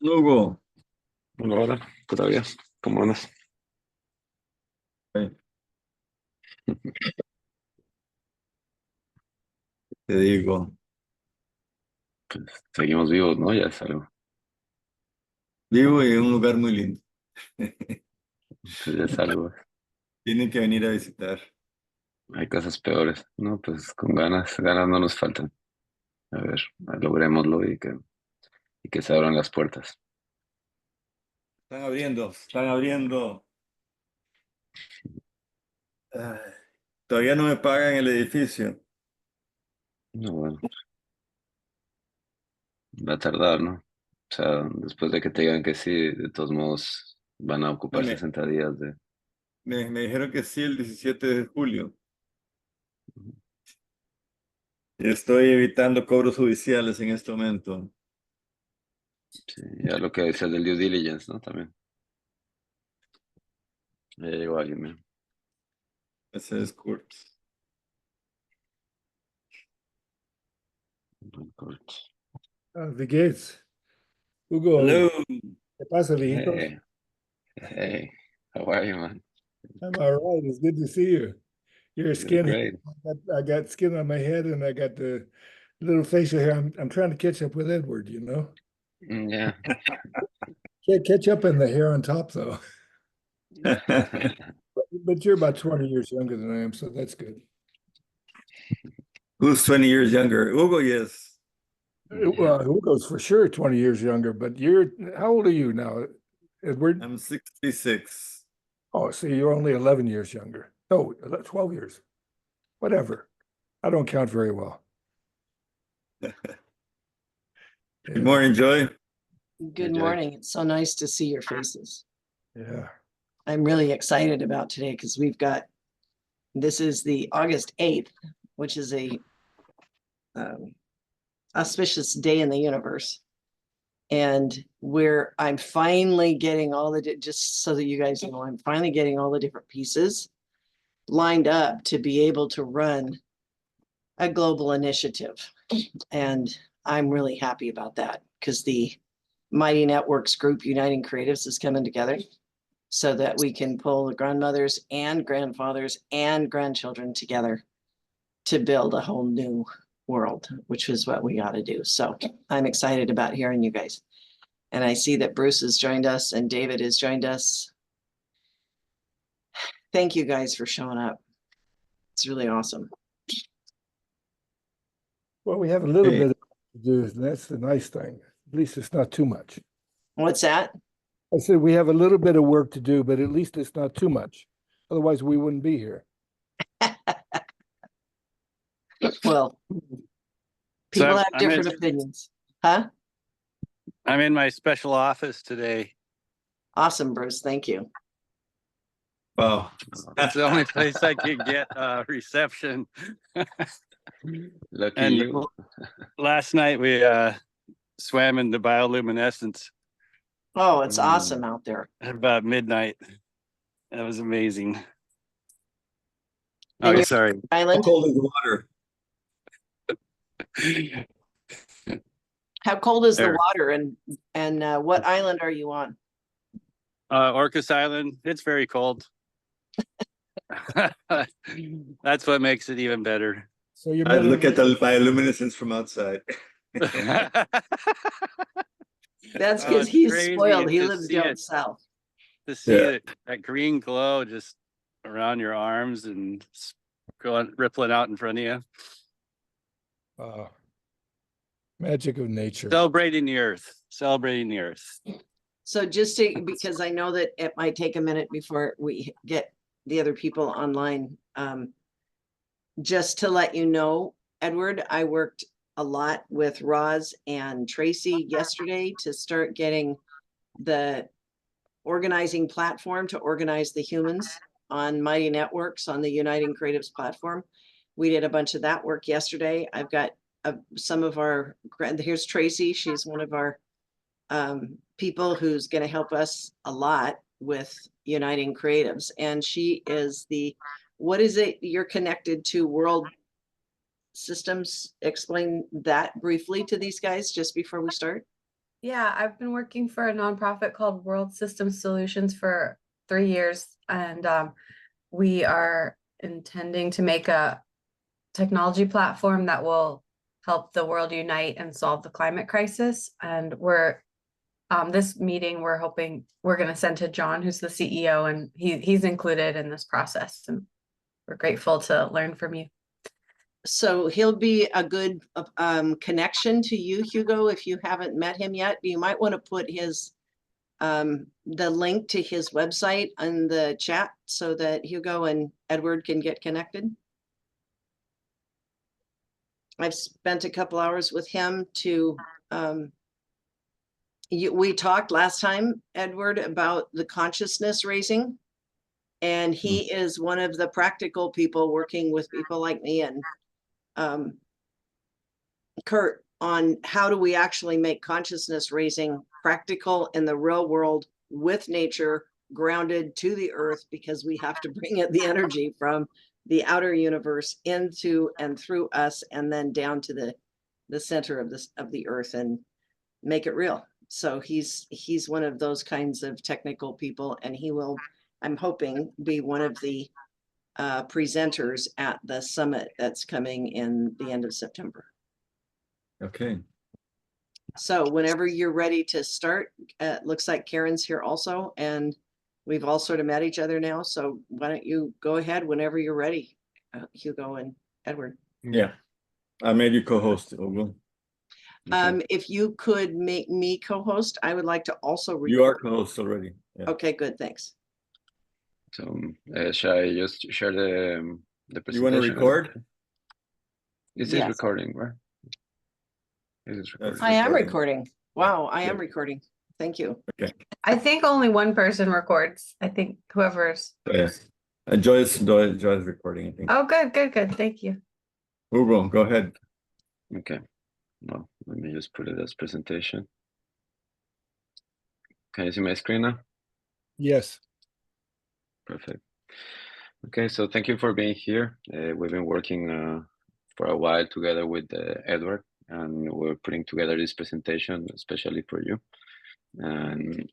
Hugo, Hola, hola, todavía, ¿cómo andas? eh, te digo, Seguimos vivos, ¿no? Ya es algo, vivo en un lugar muy lindo. pues ya es algo. Tienen que venir a visitar. Hay cosas peores, ¿no? Pues con ganas no nos faltan. A ver, logrémoslo y que se abran las puertas. Están abriendo, están abriendo. Ay, todavía no me pagan el edificio. No, bueno, va a tardar, ¿no? O sea, después de que te digan que sí, de todos modos van a No, ocupar 60 días de... me dijeron que sí el 17 de julio. Estoy evitando cobros judiciales en este momento. Sí, ya lo que decías del due diligence, ¿no? También. Ya llegó alguien, ¿no? Ese es Kurt. Buen corte. De Gates. Hugo, Hello. ¿qué pasa, viejitos? Hey, hey, how are you, man? I'm all right. It's good to see you. You're Doing skinny. great. I got skin on my head and I got the little facial hair. I'm trying to catch up with Edward, you know? Yeah. Can't catch up in the hair on top, though. But you're about 20 years younger than I am, so that's good. Who's 20 years younger? Hugo, yes. Yeah. Well, Hugo's for sure 20 years younger, but how old are you now, Edward? I'm 66. Oh, see, you're only 11 years younger. No, 12 years. Whatever. I don't count very well. Good Yeah. morning, Joy. Hey, Good Joy. morning. It's so nice to see your faces. Yeah. I'm really excited about today because this is the August 8th, which is a auspicious day in the universe. And I'm finally getting just so that you guys know, I'm finally getting all the different pieces lined up to be able to run a global initiative. And I'm really happy about that because the Mighty Networks group Uniting Creatives is coming together so that we can pull the grandmothers and grandfathers and grandchildren together to build a whole new world, which is what we got to do. So I'm excited about hearing you guys. And I see that Bruce has joined us and David has joined us. Thank you guys for showing up. It's really awesome. Well, we have a little Hey. bit to do, and that's the nice thing. At least it's not too much. What's that? I said we have a little bit of work to do, but at least it's not too much. Otherwise, we wouldn't be here. Well, people have I'm different opinions. Huh? I'm in my special office today. Awesome, Bruce. Thank you. Wow. It's the only place I can get reception. Lucky And you. last night we swam in the bioluminescence Oh, it's awesome out there. at about midnight. That was amazing. And Oh, you're sorry. How island? cold is the water? How cold is the There. water and what island are you on? Orcas Island. It's very cold. That's what makes it even better. So you're I look at measuring, the bioluminescence from outside. That's Oh, because it's he's crazy spoiled. He to lives see down it. south. To see Yeah. that green glow just around your arms and going rippling out in front of you. magic of nature. Celebrating the earth. Celebrating the earth. So because I know that it might take a minute before we get the other people online. Just to let you know, Edward, I worked a lot with Roz and Tracy yesterday to start getting the organizing platform to organize the humans on Mighty Networks on the Uniting Creatives platform. We did a bunch of that work yesterday. I've got some of our, here's Tracy. She's one of our people who's going to help us a lot with Uniting Creatives. And she is what is it? You're connected to World Systems. Explain that briefly to these guys just before we start. Yeah, I've been working for a nonprofit called World System Solutions for 3 years, and we are intending to make a technology platform that will help the world unite and solve the climate crisis. And we're this meeting, we're hoping we're going to send to John, who's the CEO, and he's included in this process. And we're grateful to learn from you. So he'll be a good connection to you, Hugo, if you haven't met him yet. You might want to put his the link to his website in the chat so that Hugo and Edward can get connected. I've spent a couple hours with him to we talked last time, Edward, about the consciousness raising, and he is one of the practical people working with people like me and Kurt on how do we actually make consciousness raising practical in the real world with nature, grounded to the earth, because we have to bring it the energy from the outer universe into and through us and then down to the center of the earth and make it real. So he's one of those kinds of technical people, and he will, I'm hoping, be one of the presenters at the summit that's coming in the end of September. Okay. So whenever you're ready to start, looks like Karen's here also, and we've all sort of met each other now. So why don't you go ahead whenever you're ready, Hugo and Edward. Yeah. I made you co-host, Hugo. Okay. If you could make me co-host, I would like to also record. You are co-host already. Yeah. Okay, good, thanks. So shall I just share the presentation? You want to record? Is Yes. this recording, right? Is this recording? I am recording. recording. Wow, I am Good. recording. Thank you. Okay. I think only one person records. I think whoever's. Yes. Joy's recording, I think. Oh, good. Thank you. Hugo, go ahead. Okay. Well, let me just put it as presentation. Can you see my screen now? Yes. Perfect. Okay, so thank you for being here. We've been working for a while together with Edward, and we're putting together this presentation especially for you. And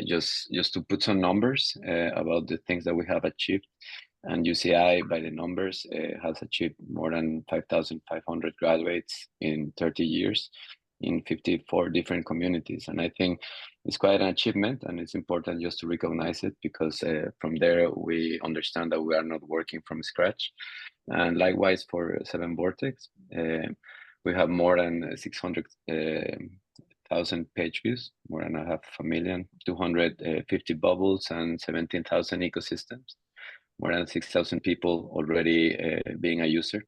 just to put some numbers about the things that we have achieved. And UCI, by the numbers, has achieved more than 5,500 graduates in 30 years in 54 different communities. And I think it's quite an achievement, and it's important just to recognize it, because from there we understand that we are not working from scratch. And likewise for 7 Vortex, we have more than 600,000 page views, more than 500,000, 250 bubbles, and 17,000 ecosystems. More than 6,000 people already being a user,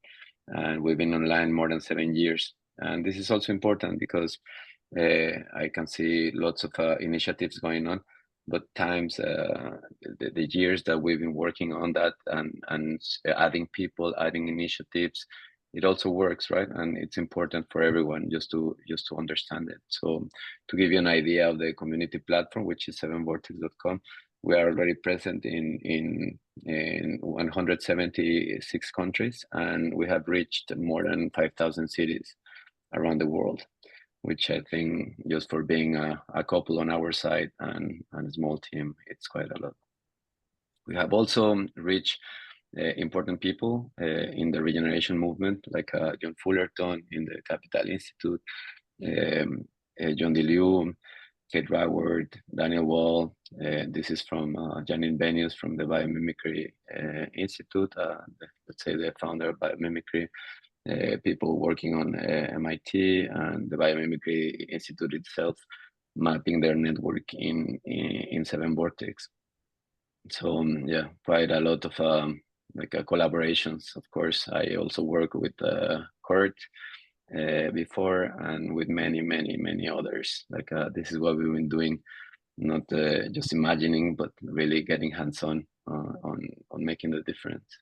and we've been online more than 7 years. And this is also important because I can see lots of initiatives going on, but times the years that we've been working on that and adding people, adding initiatives, it also works, right? And it's important for everyone just to understand it. So to give you an idea of the community platform, which is 7vortex.com, we are already present in 176 countries, and we have reached more than 5,000 cities around the world, which I think, just for being a couple on our side and a small team, it's quite a lot. We have also reached important people in the regeneration movement, like John Fullerton in the Capital Institute, John DeLiu, Kate Raworth, Daniel Wall. This is from Janine Benius from the Biomimicry Institute, let's say the founder of Biomimicry. People working on MIT and the Biomimicry Institute itself, mapping their network in 7 Vortex. So yeah, quite a lot of collaborations. Of course, I also work with Kurt before, and with many others. This is what we've been doing, not just imagining, but really getting hands-on on making the difference.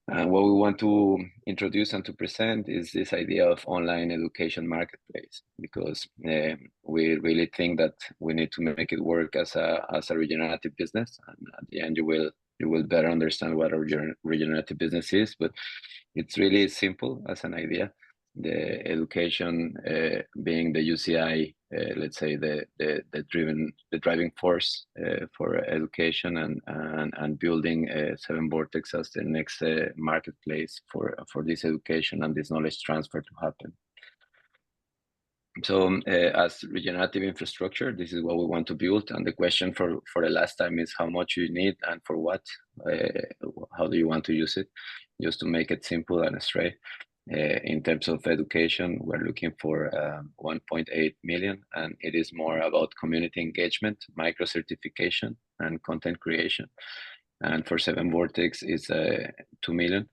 And what we want to introduce and to present is this idea of online education marketplace, because we really think that we need to make it work as a regenerative business. And at the end, you will better understand what a regenerative business is. But it's really simple as an idea. the education being the UCI, let's say the driving force for education, and building Seven Vortex as the next marketplace for this education and this knowledge transfer to happen. So as regenerative infrastructure, this is what we want to build. And the question for the last time is how much you need and for what, how do you want to use it? Just to make it simple and straight. In terms of education, we're looking for 1.8 million, and it is more about community engagement, micro-certification, and content creation. And for Seven Vortex is 2 million,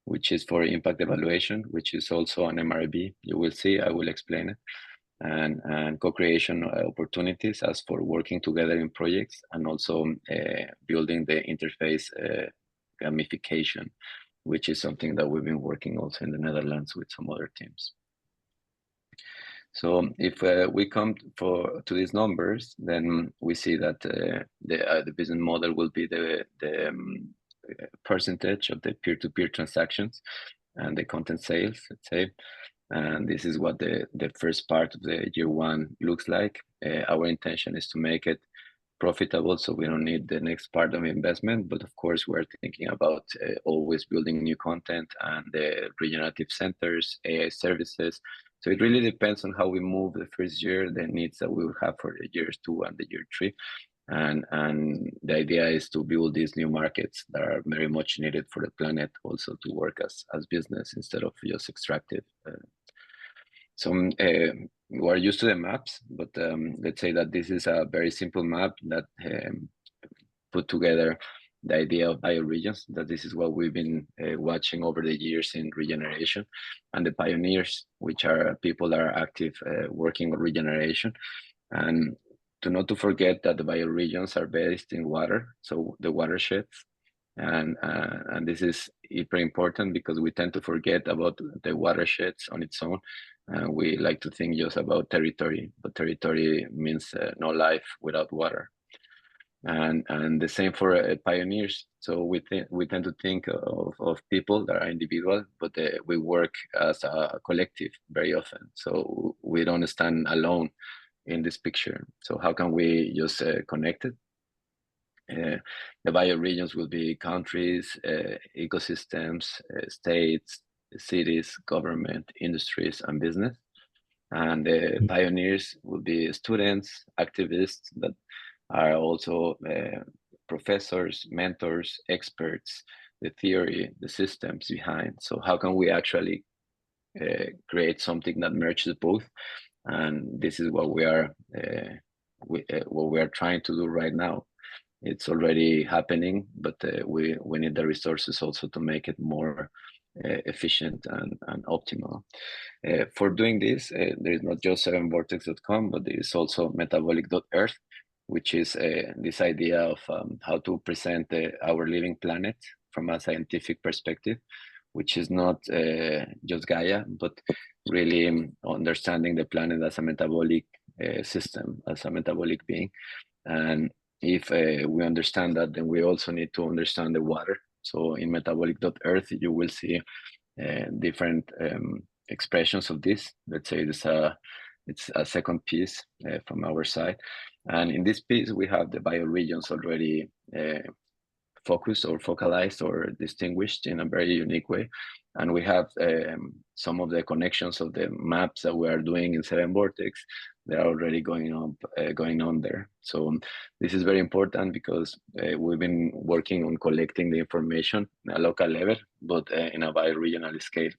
which is for impact evaluation, which is also an MRB. You will see, I will explain it. And co-creation opportunities as for working together in projects, and also building the interface gamification, which is something that we've been working also in the Netherlands with some other teams. So if we come to these numbers, then we see that the business model will be the percentage of the peer-to-peer transactions and the content sales, let's say. And this is what the first part of the year one looks like. Our intention is to make it profitable, so we don't need the next part of investment. But of course, we're thinking about always building new content and the regenerative centers, AI services. So it really depends on how we move the first year, the needs that we will have for the years 2 and the year 3. And the idea is to build these new markets that are very much needed for the planet, also to work as business instead of just extractive. So we're used to the maps, but let's say that this is a very simple map that put together the idea of bioregions, that this is what we've been watching over the years in regeneration, and the pioneers, which are people that are active working on regeneration. And not to forget that the bioregions are based in water, so the watersheds. And this is very important because we tend to forget about the watersheds on its own. We like to think just about territory, but territory means no life without water. And the same for pioneers. So we tend to think of people that are individual, but we work as a collective very often. So we don't stand alone in this picture. So how can we just connect it? The bioregions will be countries, ecosystems, states, cities, government, industries, and business. And the pioneers will be students, activists that are also professors, mentors, experts, the theory, the systems behind. So how can we actually create something that merges both? And this is what we are trying to do right now. It's already happening, but we need the resources also to make it more efficient and optimal. For doing this, there is not just 7vortex.com, but there is also metabolic.earth, which is this idea of how to present our living planet from a scientific perspective, which is not just Gaia, but really understanding the planet as a metabolic system, as a metabolic being. And if we understand that, then we also need to understand the water. So in metabolic.earth, you will see different expressions of this. Let's say it's a second piece from our side. And in this piece, we have the bioregions already focused or focalized or distinguished in a very unique way. And we have some of the connections of the maps that we are doing in 7vortex. They're already going on there. So this is very important because we've been working on collecting the information at a local level, but in a bioregional scale.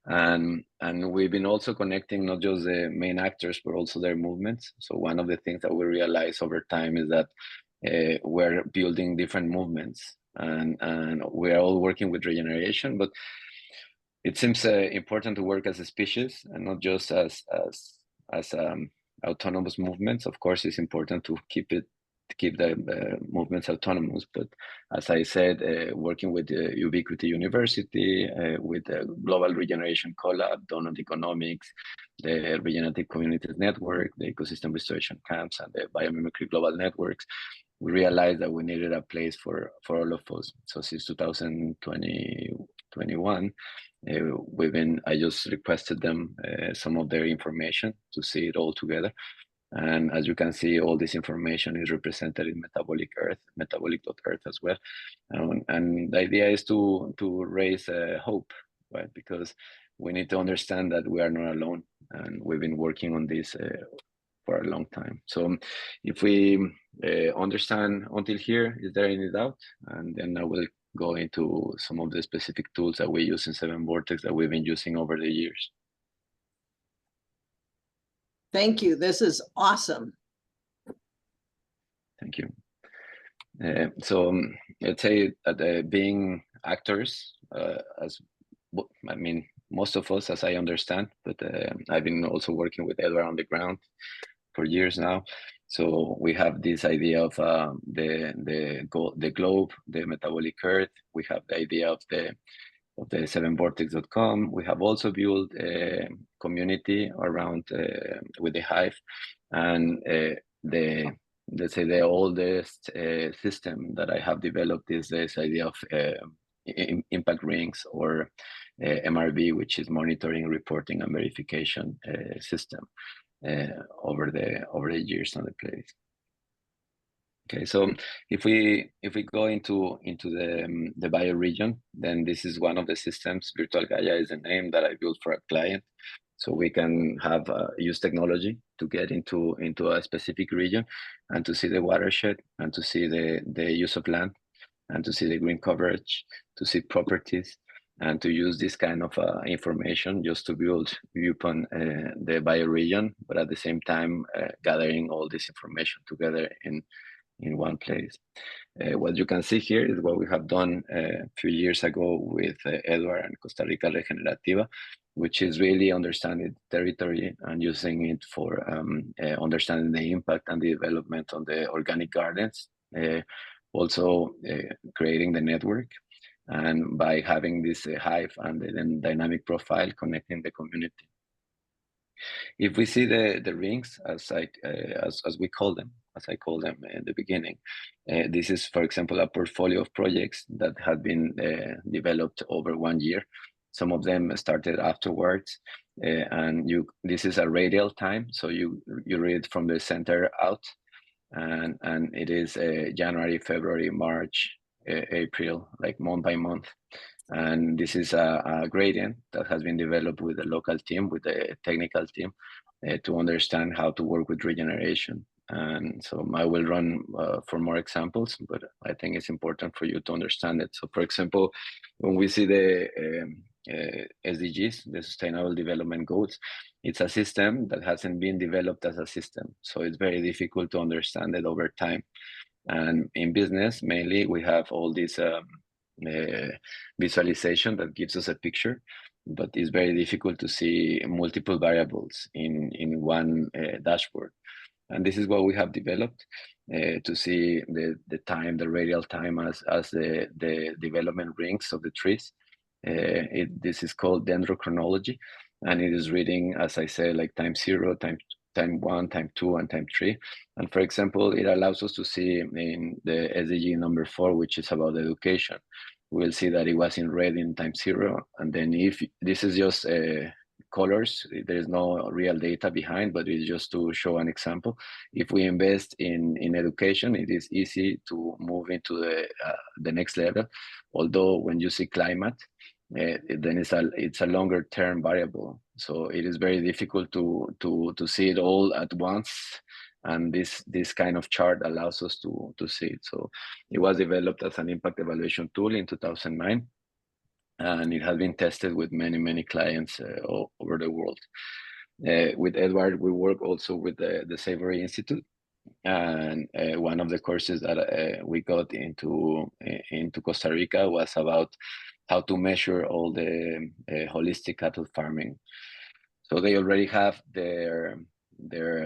And we've been also connecting not just the main actors, but also their movements. So one of the things that we realize over time is that we're building different movements, and we're all working with regeneration, but it seems important to work as a species and not just as autonomous movements. Of course, it's important to keep the movements autonomous, but as I said, working with the Ubiquity University, with the Global Regeneration Collab, Donut Economics, the Regenerative Communities Network, the Ecosystem Restoration Camps, and the Biomimicry Global Networks, we realized that we needed a place for all of us. So since 2021, I just requested them some of their information to see it all together. And as you can see, all this information is represented in metabolic.earth as well. And the idea is to raise hope, right? Because we need to understand that we are not alone, and we've been working on this for a long time. So if we understand until here, is there any doubt? And then I will go into some of the specific tools that we use in 7 Vortex that we've been using over the years. Thank you. This is awesome. Thank you. So let's say that being actors, I mean, most of us, as I understand, but I've been also working with Eduard on the ground for years now. So we have this idea of the globe, the metabolic earth. We have the idea of the 7vortex.com. We have also built a community around with the Hive, and let's say the oldest system that I have developed is this idea of impact rings, or MRV, which is monitoring, reporting, and verification system over the years on the place. Okay, so if we go into the bioregion, then this is one of the systems. Virtual Gaia is a name that I built for a client, so we can have use technology to get into a specific region and to see the watershed, and to see the use of land, and to see the green coverage, to see properties, and to use this kind of information just to build upon the bioregion, but at the same time gathering all this information together in one place. What you can see here is what we have done a few years ago with Eduard and Costa Rica Regenerativa, which is really understanding territory and using it for understanding the impact and the development on the organic gardens. Also creating the network, and by having this Hive and the dynamic profile connecting the community. If we see the rings, as we call them, as I call them in the beginning, this is, for example, a portfolio of projects that have been developed over 1 year. Some of them started afterwards, and this is a radial time, so you read from the center out, and it is January, February, March, April, like month by month. And this is a gradient that has been developed with the local team, with the technical team, to understand how to work with regeneration. And so I will run for more examples, but I think it's important for you to understand it. So for example, when we see the SDGs, the Sustainable Development Goals, it's a system that hasn't been developed as a system. So it's very difficult to understand it over time. And in business, mainly, we have all this visualization that gives us a picture, but it's very difficult to see multiple variables in one dashboard. And this is what we have developed to see the time, the radial time as the development rings of the trees. This is called dendrochronology, and it is reading, as I say, like time 0, time 1, time 2, and time 3. And for example, it allows us to see in the SDG number 4, which is about education, we'll see that it was in red in time 0. And then if this is just colors, there is no real data behind, but it's just to show an example. If we invest in education, it is easy to move into the next level. Although when you see climate, then it's a longer term variable. So it is very difficult to see it all at once. And this kind of chart allows us to see it. So it was developed as an impact evaluation tool in 2009. And it has been tested with many clients all over the world. With Eduard, we work also with the Savory Institute. And one of the courses that we got into Costa Rica was about how to measure all the holistic cattle farming. So they already have their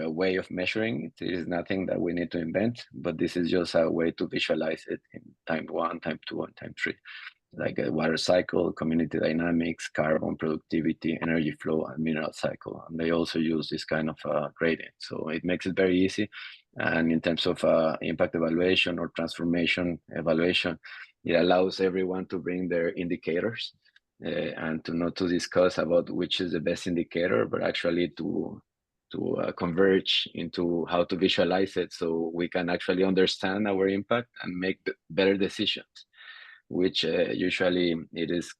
way of measuring. It is nothing that we need to invent, but this is just a way to visualize it in time 1, time 2, and time 3. Like a water cycle, community dynamics, carbon productivity, energy flow, and mineral cycle. And they also use this kind of gradient. So it makes it very easy. And in terms of impact evaluation or transformation evaluation, it allows everyone to bring their indicators and to not to discuss about which is the best indicator, but actually to converge into how to visualize it so we can actually understand our impact and make better decisions, which usually it is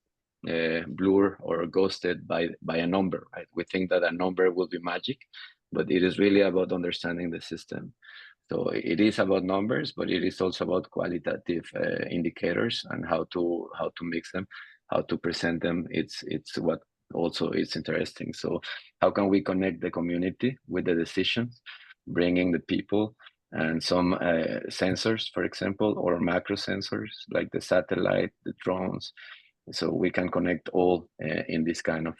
blurred or ghosted by a number, right? We think that a number will be magic, but it is really about understanding the system. So it is about numbers, but it is also about qualitative indicators and how to mix them, how to present them. It's what also is interesting. So how can we connect the community with the decisions, bringing the people and some sensors, for example, or macro sensors like the satellite, the drones, so we can connect all in this kind of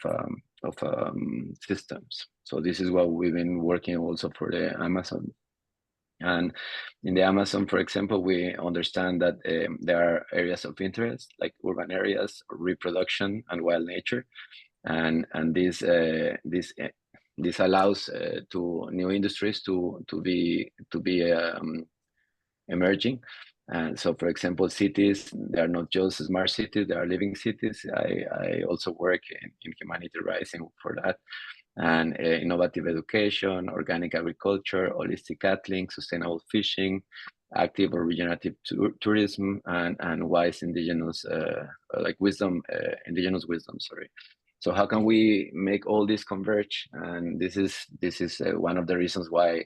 systems. So this is what we've been working also for the Amazon. And in the Amazon, for example, we understand that there are areas of interest like urban areas, reproduction, and wild nature, and this allows to new industries to be emerging. And so, for example, cities, they are not just smart cities, they are living cities. I also work in Humanity Rising for that. And innovative education, organic agriculture, holistic catling, sustainable fishing, active or regenerative tourism, and wise indigenous, like wisdom, indigenous wisdom, sorry. So how can we make all this converge? And this is one of the reasons why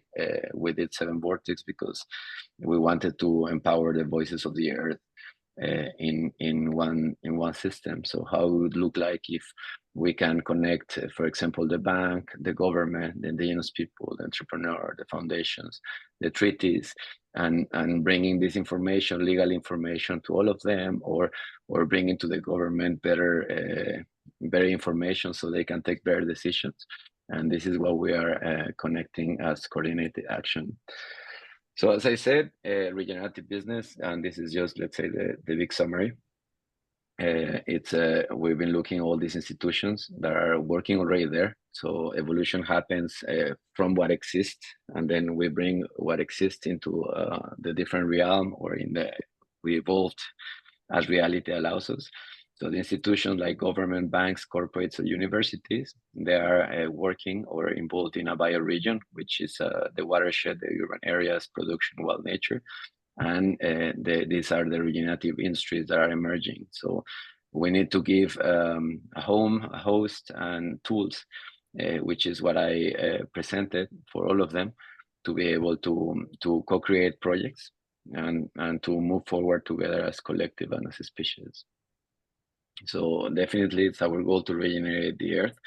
we did 7 Vortex, because we wanted to empower the voices of the earth in one system. So how it would look like if we can connect, for example, the bank, the government, the indigenous people, the entrepreneur, the foundations, the treaties, and bringing this information, legal information, to all of them, or bringing to the government better information so they can take better decisions. And this is what we are connecting as coordinated action. So as I said, regenerative business, and this is just, let's say, the big summary. We've been looking at all these institutions that are working already there. So evolution happens from what exists, and then we bring what exists into the different realm, or we evolved as reality allows us. So the institutions like government, banks, corporates, or universities, they are working or involved in a bioregion, which is the watershed, the urban areas, production, wild nature. And these are the regenerative industries that are emerging. So we need to give a home, a host, and tools, which is what I presented for all of them, to be able to co-create projects and to move forward together as collective and as a species. So definitely it's our goal to regenerate the earth.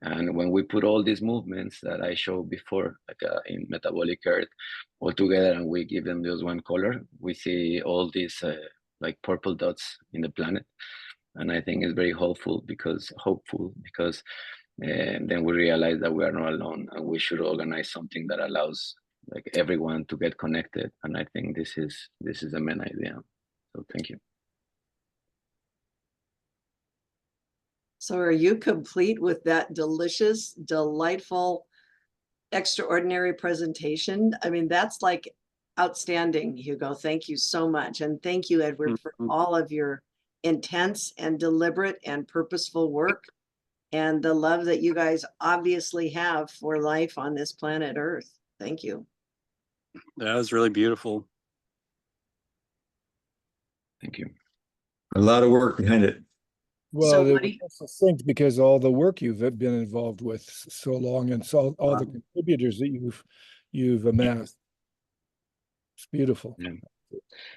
And when we put all these movements that I showed before, like in metabolic earth, all together, and we give them just one color, we see all these like purple dots in the planet. And I think it's very hopeful because then we realize that we are not alone, and we should organize something that allows like everyone to get connected. And I think this is the main idea. So thank you. So are you complete with that delicious, delightful, extraordinary presentation? I mean, that's like outstanding, Hugo. Thank you so much. And thank you, Edward, for all of your intense and deliberate and purposeful work, and the love that you guys obviously have for life on this planet Earth. Thank you. That was really beautiful. Thank you. A lot of work behind it. Well, So it what do was succinct because all the work you've been involved with so long, and so all the contributors that you've amassed. It's beautiful. Yeah.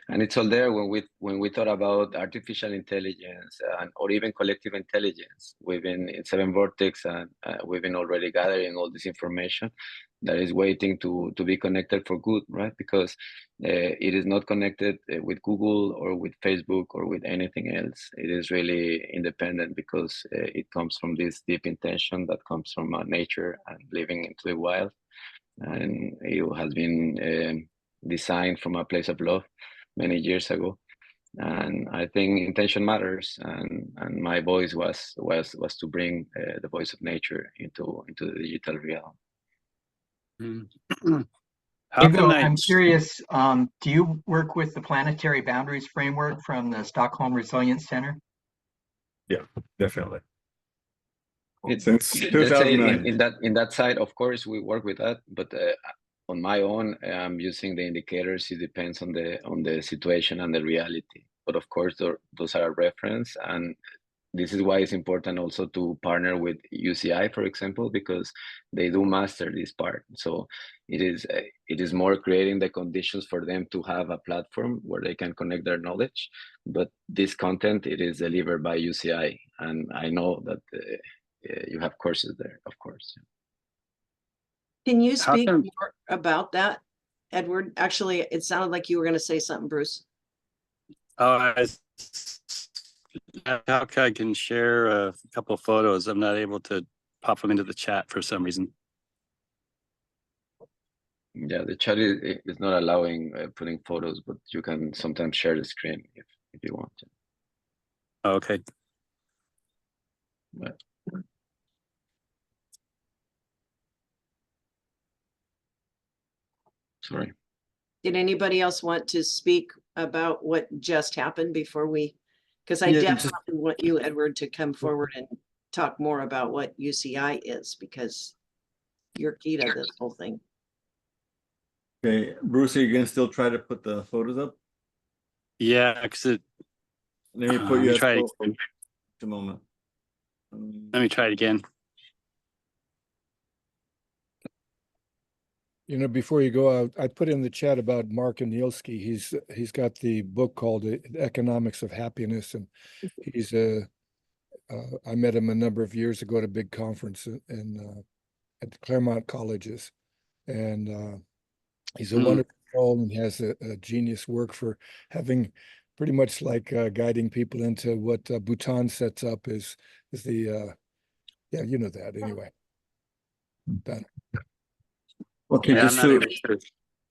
And it's all there when we thought about artificial intelligence or even collective intelligence. We've been in 7 Vortex, and we've been already gathering all this information that is waiting to be connected for good, right? Because it is not connected with Google or with Facebook or with anything else. It is really independent because it comes from this deep intention that comes from nature and living into the wild. And it has been designed from a place of love many years ago. And I think intention matters, and my voice was to bring the voice of nature into the digital realm. How Hugo, can I'm curious, do you work with the Planetary Boundaries Framework from the Stockholm Resilience Center? Definitely. It's, Since let's say 2009. in that side, of course, we work with that, but on my own, I'm using the indicators. It depends on the situation and the reality. But of course, those are a reference, and this is why it's important also to partner with UCI, for example, because they do master this part. So it is more creating the conditions for them to have a platform where they can connect their knowledge. But this content, it is delivered by UCI, and I know that you have courses there, of course. Can you How speak come- more about that, Edward? Actually, it sounded like you were going to say something, Bruce. Oh, how I can share a couple of photos. I'm not able to pop them into the chat for some reason. Yeah, the chat is not allowing putting photos, but you can sometimes share the screen if you want to. Okay. But, sorry. Did anybody else want to speak about what just happened before we? Because I Yeah, definitely want you, Edward, to come forward and talk more about what UCI is, because you're key to this whole thing. Okay, Bruce, are you gonna still try to put the photos up? Yeah, because Let me let put me you as try it. co-host a moment. Let me try it again. You know, before you go out, I put in the chat about Mark Anielski. He's got the book called Economics of Happiness, and he's I met him a number of years ago at a big conference at the Claremont colleges, and he's a wonderful soul and has a genius work for having pretty much like guiding people into what Bhutan sets up is the yeah, you know that anyway. Done. Okay, Yeah, I'm just not able to,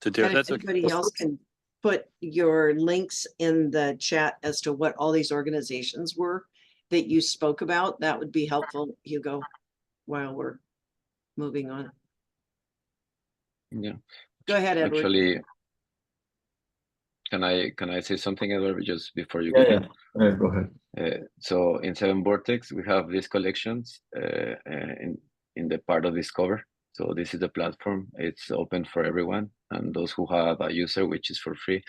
to do it. And if That's okay. anybody else can put your links in the chat as to what all these organizations were that you spoke about, that would be helpful, Hugo, while we're moving on. Yeah. Go ahead, Edward. Actually, can I say something, Edward, just before you yeah, go? yeah. All right, go ahead. So in Seven Vortex, we have these collections in the part of Discover. So this is the platform. It's open for everyone, and those who have a user, which is for free,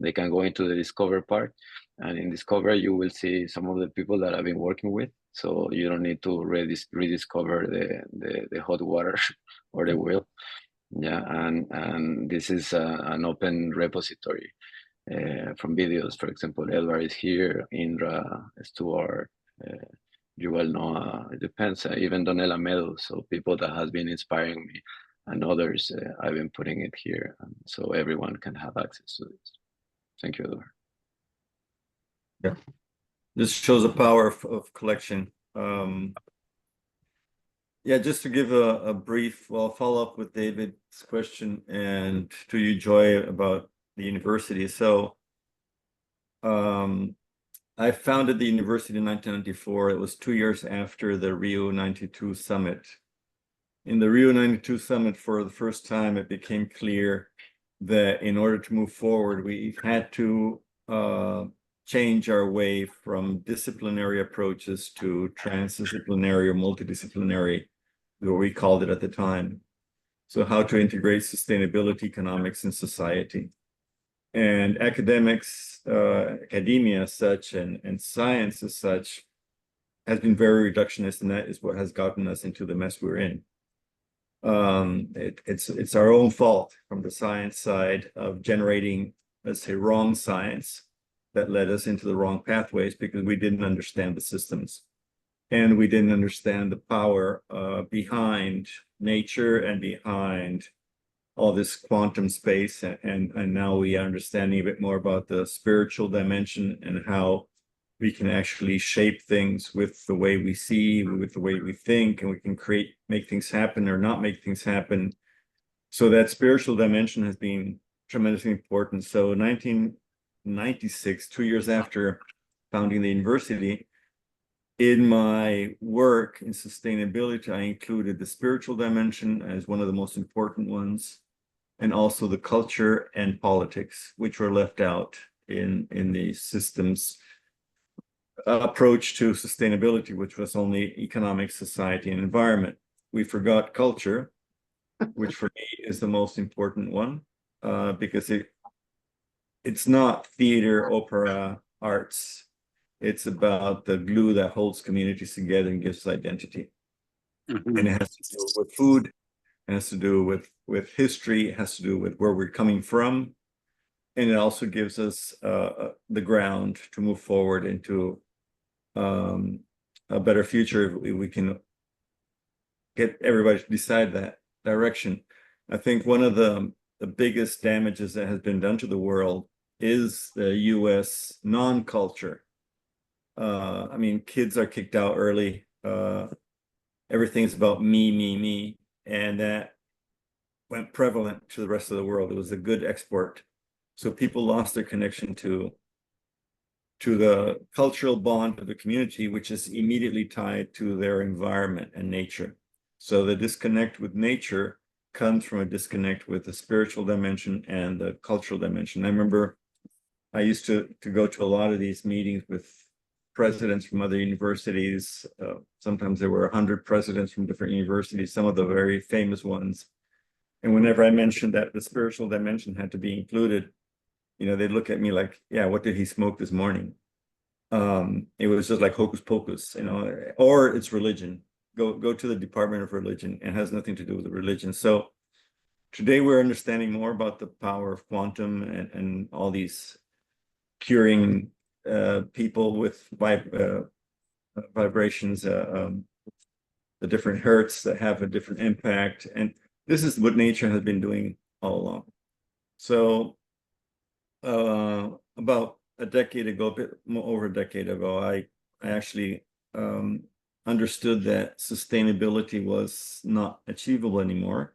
they can go into the Discover part. And in Discover, you will see some of the people that I've been working with. So you don't need to rediscover the hot water or the wheel. Yeah, and this is an open repository. From videos, for example, Eduard is here, Indra, Stuart, Yuval Noah, it depends, even Donella Meadows, so people that has been inspiring me, and others, I've been putting it here, so everyone can have access to this. Thank you, Eduard. Yeah, this shows the power of collection. Yeah, just to give a brief, well, follow up with David's question and to you, Joy, about the university. So I founded the university in 1994. It was 2 years after the Rio 92 summit. In the Rio 92 summit, for the first time, it became clear that in order to move forward, we had to change our way from disciplinary approaches to transdisciplinary or multidisciplinary, what we called it at the time. So how to integrate sustainability, economics, and society. And academics, academia as such, and science as such, has been very reductionist, and that is what has gotten us into the mess we're in. It's our own fault from the science side of generating, let's say, wrong science that led us into the wrong pathways because we didn't understand the systems. And we didn't understand the power behind nature and behind all this quantum space, and now we are understanding a bit more about the spiritual dimension and how we can actually shape things with the way we see, with the way we think, and we can make things happen or not make things happen. So that spiritual dimension has been tremendously important. So 1996, 2 years after founding the university, in my work in sustainability, I included the spiritual dimension as one of the most important ones, and also the culture and politics, which were left out in the systems approach to sustainability, which was only economic, society, and environment. We forgot culture, which for me is the most important one, because it's not theater, opera, arts. It's about the glue that holds communities together and gives identity. Mhm. And it has to do with food, it has to do with history, it has to do with where we're coming from. And it also gives us the ground to move forward into a better future if we can get everybody to decide that direction. I think one of the biggest damages that has been done to the world is the US non-culture. I mean, kids are kicked out early. Everything's about me, and that went prevalent to the rest of the world. It was a good export. So people lost their connection to the cultural bond of the community, which is immediately tied to their environment and nature. So the disconnect with nature comes from a disconnect with the spiritual dimension and the cultural dimension. I remember I used to go to a lot of these meetings with presidents from other universities. Sometimes there were 100 presidents from different universities, some of the very famous ones. And whenever I mentioned that the spiritual dimension had to be included, they'd look at me like, yeah, what did he smoke this morning? It was just like hocus pocus, or it's religion. Go to the Department of Religion. It has nothing to do with the religion. So today we're understanding more about the power of quantum and all these curing people with vibrations, the different hertz that have a different impact. And this is what nature has been doing all along. So about a decade ago, a bit more over a decade ago, I actually understood that sustainability was not achievable anymore.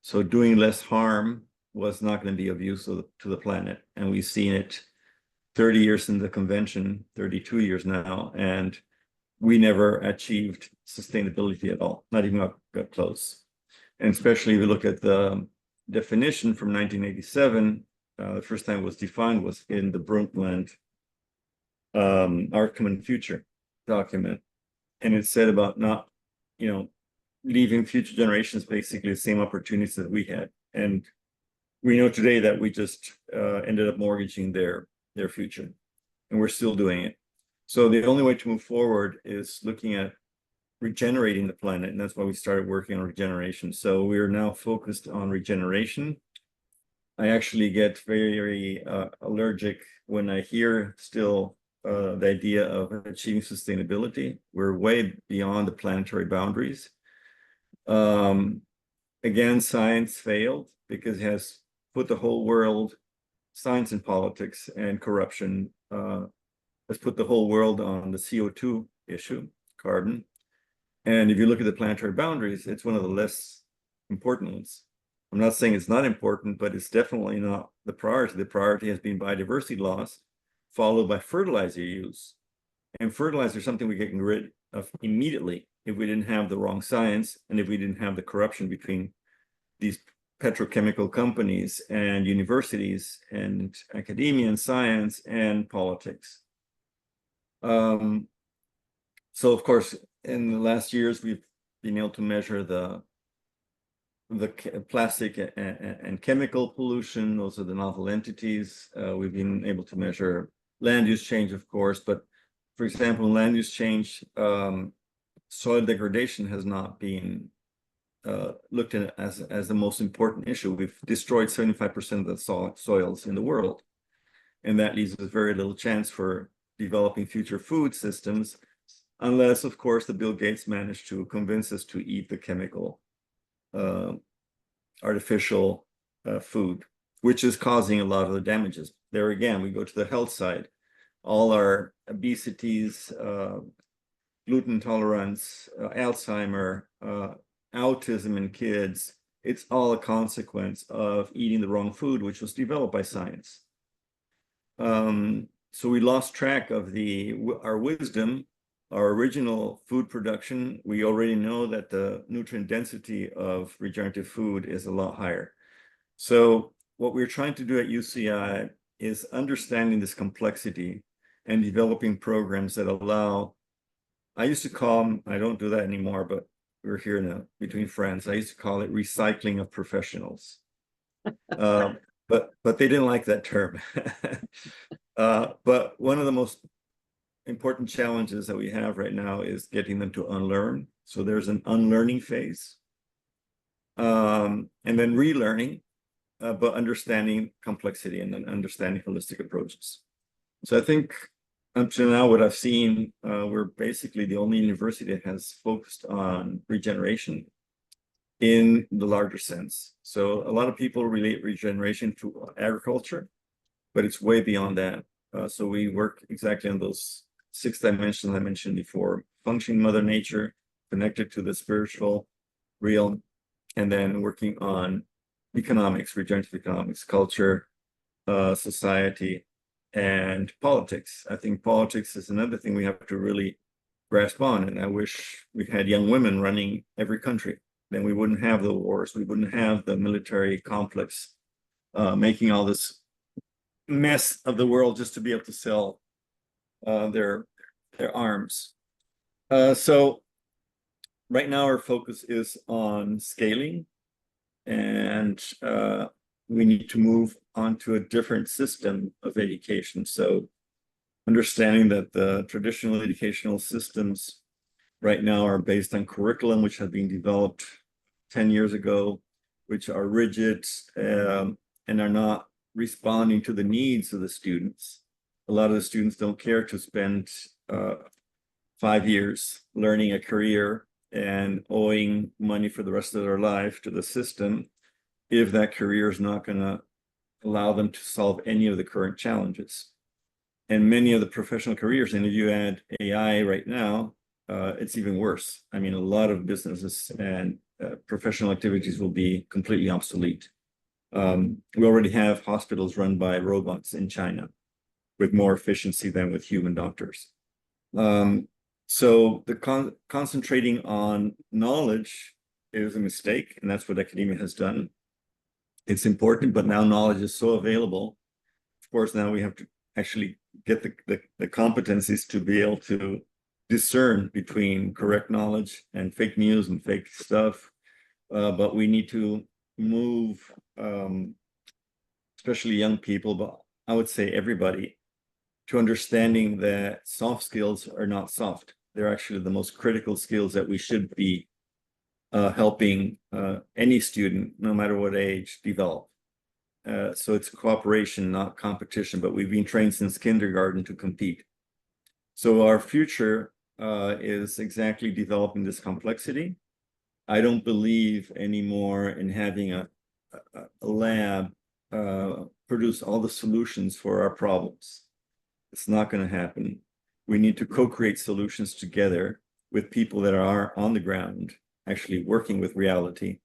So doing less harm was not going to be of use to the planet. And we've seen it 30 years in the convention, 32 years now, and we never achieved sustainability at all, not even got close. And especially if you look at the definition from 1987, the first time it was defined was in the Brundtland Our Common Future document. And it said about not, leaving future generations basically the same opportunities that we had. And we know today that we just ended up mortgaging their future, and we're still doing it. So the only way to move forward is looking at regenerating the planet, and that's why we started working on regeneration. So we are now focused on regeneration. I actually get very allergic when I hear still the idea of achieving sustainability. We're way beyond the planetary boundaries. Again, science failed because it has put the whole world, science and politics and corruption, has put the whole world on the CO2 issue, carbon. And if you look at the planetary boundaries, it's one of the less important ones. I'm not saying it's not important, but it's definitely not the priority. The priority has been biodiversity loss, followed by fertilizer use. And fertilizer is something we get rid of immediately if we didn't have the wrong science and if we didn't have the corruption between these petrochemical companies and universities and academia and science and politics. So of course, in the last years, we've been able to measure the plastic and chemical pollution. Those are the novel entities. We've been able to measure land use change, of course, but for example, in land use change, soil degradation has not been looked at as the most important issue. We've destroyed 75% of the soils in the world, and that leaves us very little chance for developing future food systems, unless, of course, the Bill Gates managed to convince us to eat the chemical, artificial food, which is causing a lot of the damages. There again, we go to the health side. All our obesities, gluten intolerance, Alzheimer, autism in kids, it's all a consequence of eating the wrong food, which was developed by science. So we lost track of our wisdom, our original food production. We already know that the nutrient density of regenerative food is a lot higher. So what we're trying to do at UCI is understanding this complexity and developing programs that allow, I used to call them, I don't do that anymore, but we're here now between friends. I used to call it recycling of professionals. But they didn't like that term. But one of the most important challenges that we have right now is getting them to unlearn. So there's an unlearning phase, and then relearning, but understanding complexity and then understanding holistic approaches. So I think up to now, what I've seen, we're basically the only university that has focused on regeneration in the larger sense. So a lot of people relate regeneration to agriculture, but it's way beyond that. So we work exactly on those 6 dimensions I mentioned before: functioning Mother Nature, connected to the spiritual realm, and then working on economics, regenerative economics, culture, society, and politics. I think politics is another thing we have to really grasp on. And I wish we had young women running every country. Then we wouldn't have the wars. We wouldn't have the military complex making all this mess of the world just to be able to sell their arms. So right now our focus is on scaling, and we need to move on to a different system of education. So understanding that the traditional educational systems right now are based on curriculum which have been developed 10 years ago, which are rigid and are not responding to the needs of the students. A lot of the students don't care to spend 5 years learning a career and owing money for the rest of their life to the system if that career is not going to allow them to solve any of the current challenges. And many of the professional careers, and if you add AI right now, it's even worse. I mean, a lot of businesses and professional activities will be completely obsolete. We already have hospitals run by robots in China with more efficiency than with human doctors. So the concentrating on knowledge is a mistake, and that's what academia has done. It's important, but now knowledge is so available. Of course, now we have to actually get the competencies to be able to discern between correct knowledge and fake news and fake stuff. But we need to move, especially young people, but I would say everybody, to understanding that soft skills are not soft. They're actually the most critical skills that we should be helping any student, no matter what age, develop. So it's cooperation, not competition, but we've been trained since kindergarten to compete. So our future is exactly developing this complexity. I don't believe anymore in having a lab produce all the solutions for our problems. It's not going to happen. We need to co-create solutions together with people that are on the ground, actually working with reality.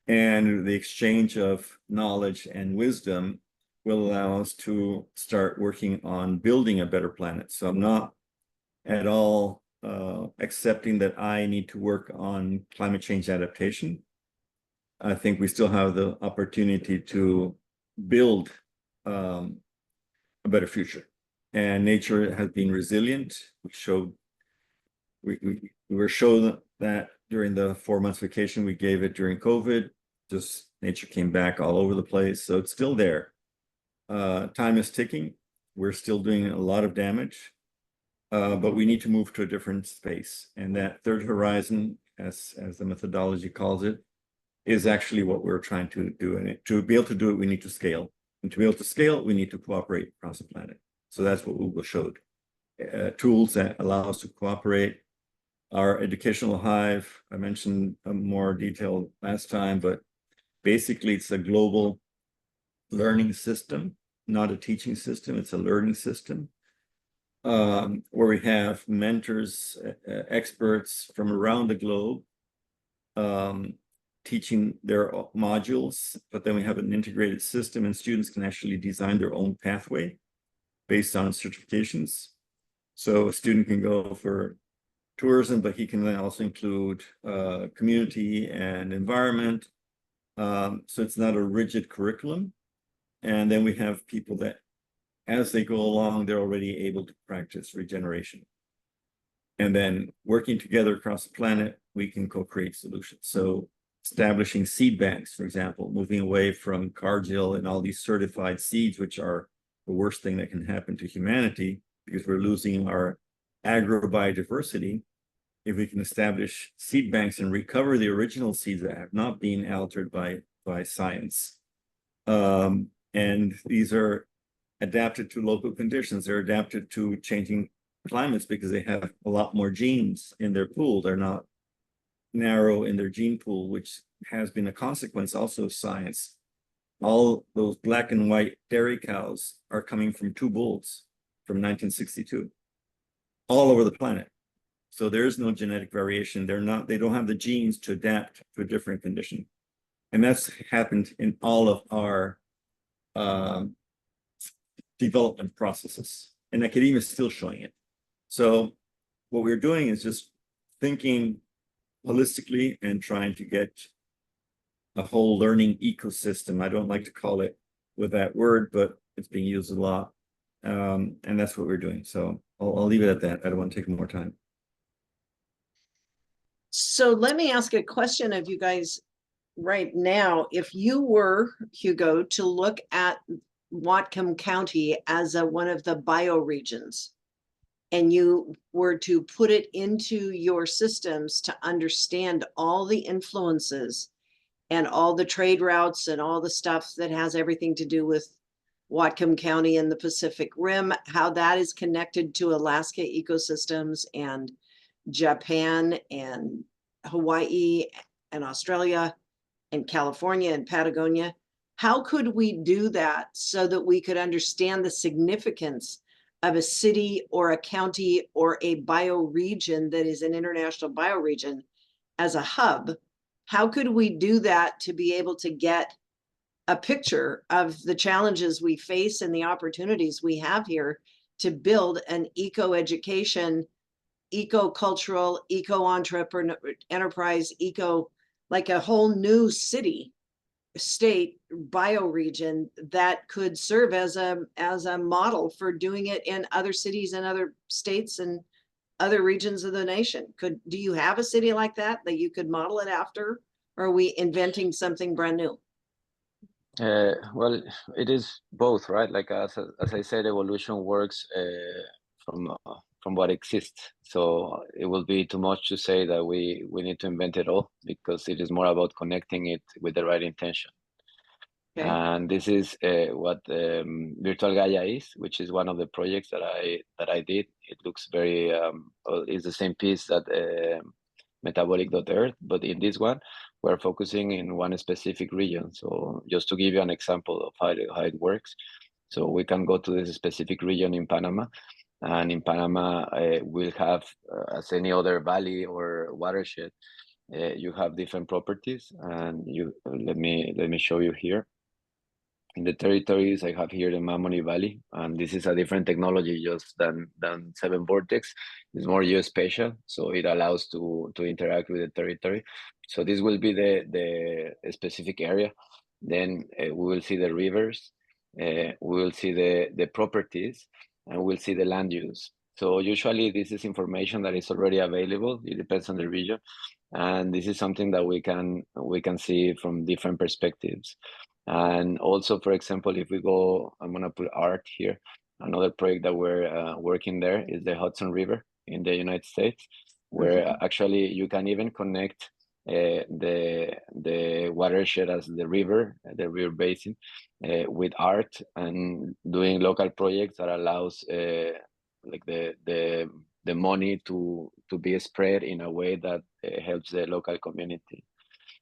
And the exchange of knowledge and wisdom will allow us to start working on building a better planet. So I'm not at all accepting that I need to work on climate change adaptation. I think we still have the opportunity to build a better future. And nature has been resilient. We were shown that during the 4 months vacation we gave it during COVID. Just nature came back all over the place. So it's still there. Time is ticking. We're still doing a lot of damage, but we need to move to a different space. And that third horizon, as the methodology calls it, is actually what we're trying to do. And to be able to do it, we need to scale. And to be able to scale, we need to cooperate across the planet. So that's what Google showed. Tools that allow us to cooperate. Our educational hive, I mentioned more detail last time, but basically it's a global learning system, not a teaching system. It's a learning system where we have mentors, experts from around the globe teaching their modules, but then we have an integrated system and students can actually design their own pathway based on certifications. So a student can go for tourism, but he can then also include community and environment. So it's not a rigid curriculum. And then we have people that as they go along, they're already able to practice regeneration. And then working together across the planet, we can co-create solutions. So establishing seed banks, for example, moving away from Cargill and all these certified seeds, which are the worst thing that can happen to humanity because we're losing our agrobiodiversity. If we can establish seed banks and recover the original seeds that have not been altered by science. And these are adapted to local conditions. They're adapted to changing climates because they have a lot more genes in their pool. They're not narrow in their gene pool, which has been a consequence also of science. All those black and white dairy cows are coming from 2 bulls from 1962, all over the planet. So there is no genetic variation. They don't have the genes to adapt to a different condition. And that's happened in all of our development processes. And academia is still showing it. So what we're doing is just thinking holistically and trying to get a whole learning ecosystem. I don't like to call it with that word, but it's being used a lot. And that's what we're doing. So I'll leave it at that. I don't want to take more time. So let me ask a question of you guys right now. If you were, Hugo, to look at Whatcom County as one of the bioregions, and you were to put it into your systems to understand all the influences and all the trade routes and all the stuff that has everything to do with Whatcom County and the Pacific Rim, how that is connected to Alaska ecosystems and Japan and Hawaii and Australia and California and Patagonia. How could we do that so that we could understand the significance of a city or a county or a bioregion that is an international bioregion as a hub? How could we do that to be able to get a picture of the challenges we face and the opportunities we have here to build an eco-education, eco-cultural, eco-entrepreneur enterprise, like a whole new city, state, bioregion that could serve as a model for doing it in other cities and other states and other regions of the nation? Do you have a city like that you could model it after? Or are we inventing something brand new? Well, it is both, right? Like as I said, evolution works from what exists. So it will be too much to say that we need to invent it all, because it is more about connecting it with the right intention. Okay. And this is what Virtual Gaia is, which is one of the projects that I did. It looks very it's the same piece that metabolic.earth, but in this one we're focusing in one specific region. So just to give you an example of how it works, so we can go to this specific region in Panama, and in Panama we'll have as any other valley or watershed, you have different properties, and you let me show you here. In the territories, I have here the Mamoni Valley, and this is a different technology just than 7 Vortex. It's more geospatial, so it allows to interact with the territory. So this will be the specific area. Then we will see the rivers, we will see the properties, and we'll see the land use. So usually this is information that is already available. It depends on the region, and this is something that we can see from different perspectives. And also, for example, if we go, I'm going to put art here. Another project that we're working there is the Hudson River in the United States, where actually you can even connect the watershed as the river basin with art, and doing local projects that allows like the money to be spread in a way that helps the local community.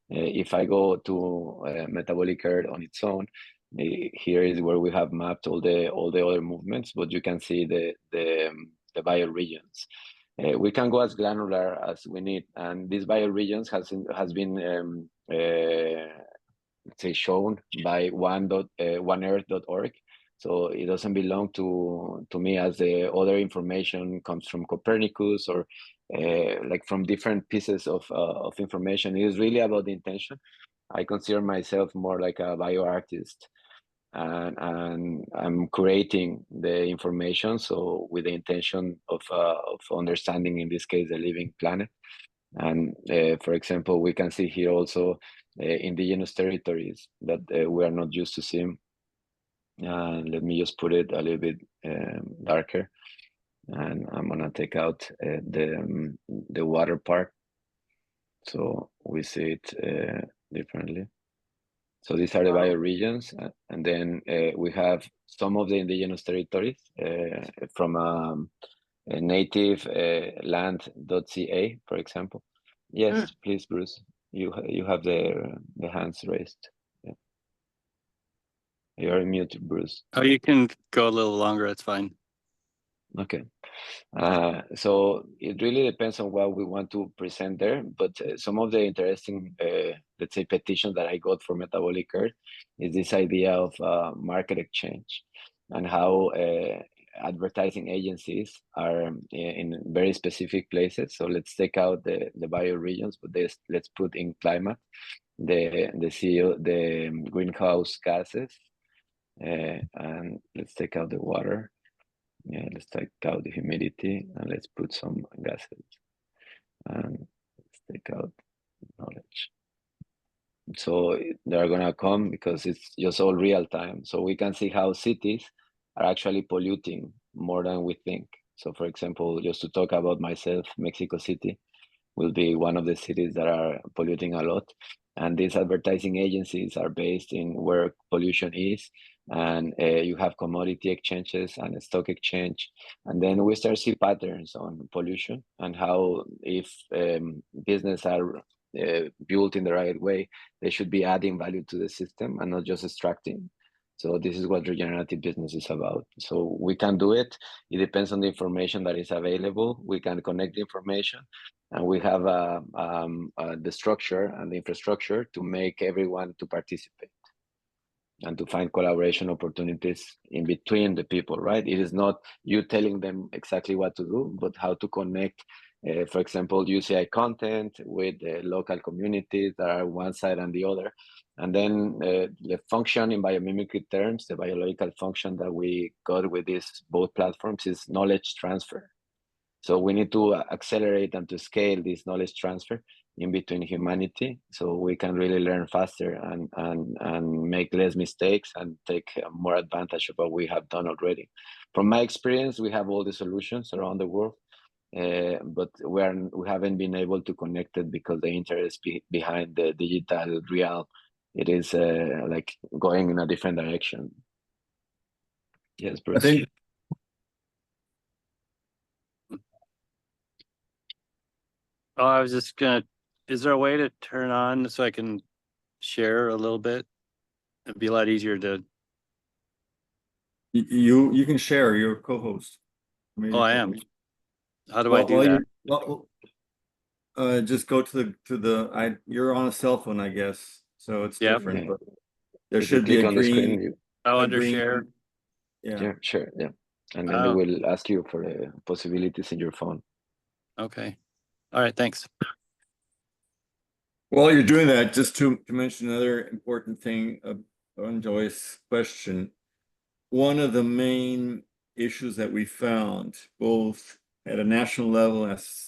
If I go to Metabolic Earth on its own, here is where we have mapped all the other movements, but you can see the bioregions. We can go as granular as we need, and these bioregions has been let's say shown by oneearth.org. So it doesn't belong to me, as the other information comes from Copernicus or like from different pieces of information. It is really about the intention. I consider myself more like a bioartist, and I'm creating the information. So with the intention of understanding, in this case, the living planet. And for example, we can see here also indigenous territories that we are not used to seeing. Let me just put it a little bit darker, and I'm gonna take out the water part, so we see it differently. So these are the Wow. bioregions, and then we have some of the indigenous territories from a native land.ca, for example. Yes, please, Bruce. You have the hands raised. Yeah. You're muted, Bruce. Oh, you can go a little longer, it's fine. Okay. So it really depends on what we want to present there, but some of the interesting, let's say, petitions that I got for Metabolic Earth is this idea of market exchange and how advertising agencies are in very specific places. So let's take out the bioregions, but let's put in climate, the CO, the greenhouse gases, and let's take out the water. Yeah, let's take out the humidity and let's put some gases. And let's take out knowledge. So they're gonna come because it's just all real time. So we can see how cities are actually polluting more than we think. So for example, just to talk about myself, Mexico City will be one of the cities that are polluting a lot. And these advertising agencies are based in where pollution is. And you have commodity exchanges and a stock exchange. And then we start to see patterns on pollution and how if business are built in the right way, they should be adding value to the system and not just extracting. So this is what regenerative business is about. So we can do it. It depends on the information that is available. We can connect the information, and we have the structure and the infrastructure to make everyone to participate and to find collaboration opportunities in between the people, right? It is not you telling them exactly what to do, but how to connect, for example, UCI content with local communities that are one side and the other. And then the function in biomimicry terms, the biological function that we got with these both platforms is knowledge transfer. So we need to accelerate and to scale this knowledge transfer in between humanity, so we can really learn faster and make less mistakes and take more advantage of what we have done already. From my experience, we have all the solutions around the world, but we haven't been able to connect it because the interest behind the digital realm, it is like going in a different direction. Yes, Bruce. I think Oh, I was just gonna, is there a way to turn on so I can share a little bit? It'd be a lot easier to, you can share your co-host. oh, I am. How do I do that? Just go to the you're on a cell phone, I guess, so it's Yep. different, Yeah. but there If you should be click a on the screen, green, Oh, a under green, share? yeah. yeah, sure, yeah. And then they Oh, will ask you for the possibilities in your phone. okay. All right, thanks. While you're doing that, just to mention another important thing on Joyce's question, one of the main issues that we found, both at a national level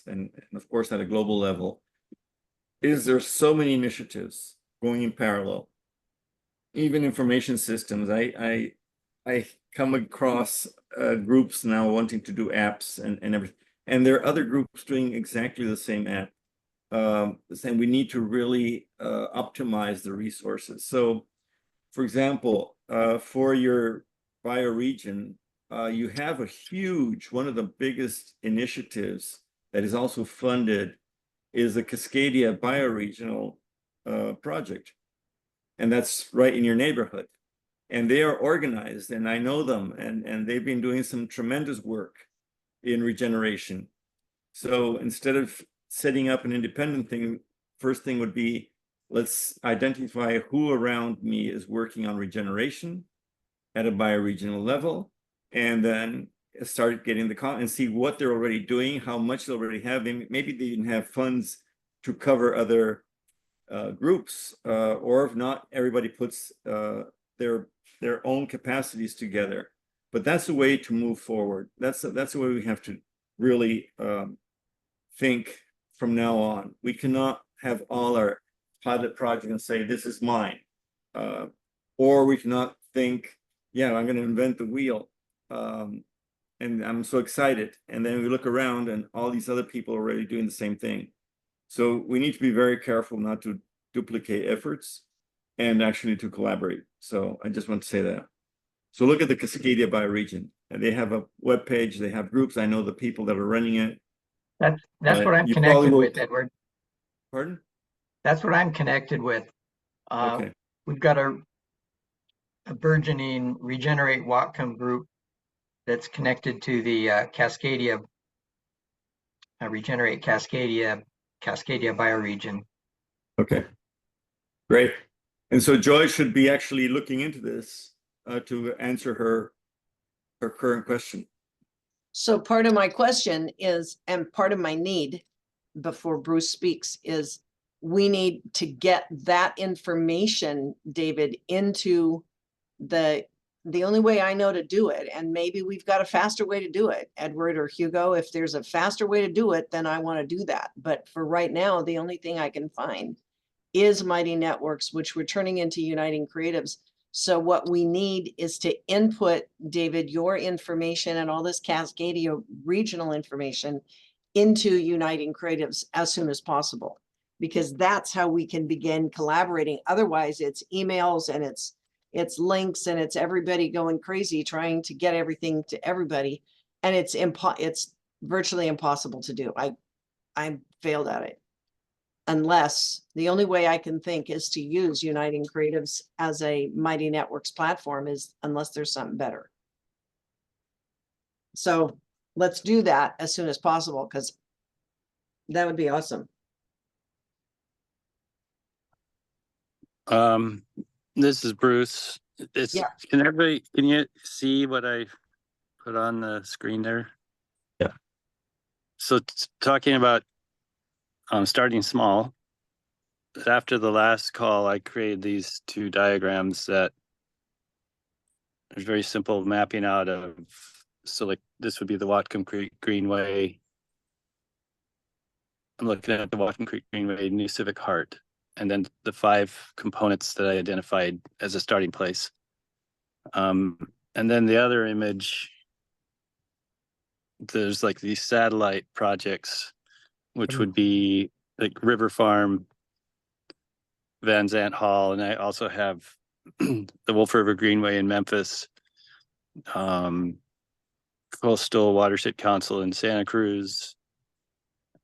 and of course at a global level, is there's so many initiatives going in parallel. Even information systems, I come across groups now wanting to do apps and everything, and there are other groups doing exactly the same app. Saying we need to really optimize the resources. So, for example, for your bioregion, you have a huge, one of the biggest initiatives that is also funded is the Cascadia bioregional project. And that's right in your neighborhood. And they are organized, and I know them, and they've been doing some tremendous work in regeneration. So instead of setting up an independent thing, first thing would be, let's identify who around me is working on regeneration at a bioregional level, and then start getting and see what they're already doing, how much they already have. Maybe they even have funds to cover other groups, or if not, everybody puts their own capacities together. But that's the way to move forward. That's the way we have to really think from now on. We cannot have all our pilot projects and say, this is mine. Or we cannot think, yeah, I'm going to invent the wheel. And I'm so excited. And then we look around and all these other people are already doing the same thing. So we need to be very careful not to duplicate efforts and actually to collaborate. So I just want to say that. So look at the Cascadia bioregion. And they have a web page, they have groups. I know the people that are running it. That's what I'm You probably connected will- with, Edward. Pardon? That's what I'm connected with. Okay. We've got a burgeoning Regenerate Whatcom group that's connected to the Cascadia, Regenerate Cascadia bioregion. Okay. Great. And so Joy should be actually looking into this to answer her current question. So part of my question is, and part of my need before Bruce speaks is we need to get that information, David, into the only way I know to do it. And maybe we've got a faster way to do it, Edward or Hugo. If there's a faster way to do it, then I want to do that. But for right now, the only thing I can find is Mighty Networks, which we're turning into Uniting Creatives. So what we need is to input, David, your information and all this Cascadia regional information into Uniting Creatives as soon as possible, because that's how we can begin collaborating. Otherwise, it's emails and it's links and it's everybody going crazy trying to get everything to everybody. And it's virtually impossible to do. I failed at it. Unless the only way I can think is to use Uniting Creatives as a Mighty Networks platform is unless there's something better. So let's do that as soon as possible, because that would be awesome. This is Bruce. Yeah. Can you see what I put on the screen there? Yeah. So talking about starting small. After the last call, I created these two diagrams that are very simple mapping out of, so like this would be the Whatcom Creek Greenway. I'm looking at the Whatcom Creek Greenway, New Civic Heart, and then the 5 components that I identified as a starting place. And then the other image, there's like these satellite projects, which would be like River Farm, Van Zant Hall, and I also have the Wolf River Greenway in Memphis, Coastal Watershed Council in Santa Cruz.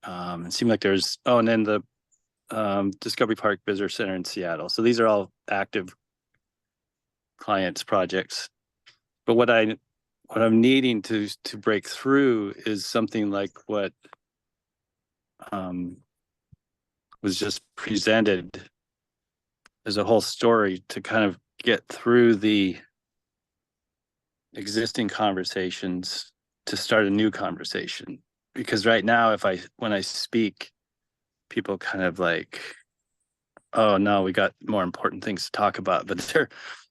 It seemed like there's, and then the Discovery Park Visitor Center in Seattle. So these are all active clients projects. But what I'm needing to break through is something like what was just presented as a whole story, to kind of get through the existing conversations to start a new conversation. Because right now, when I speak, people kind of like, oh no, we got more important things to talk about, but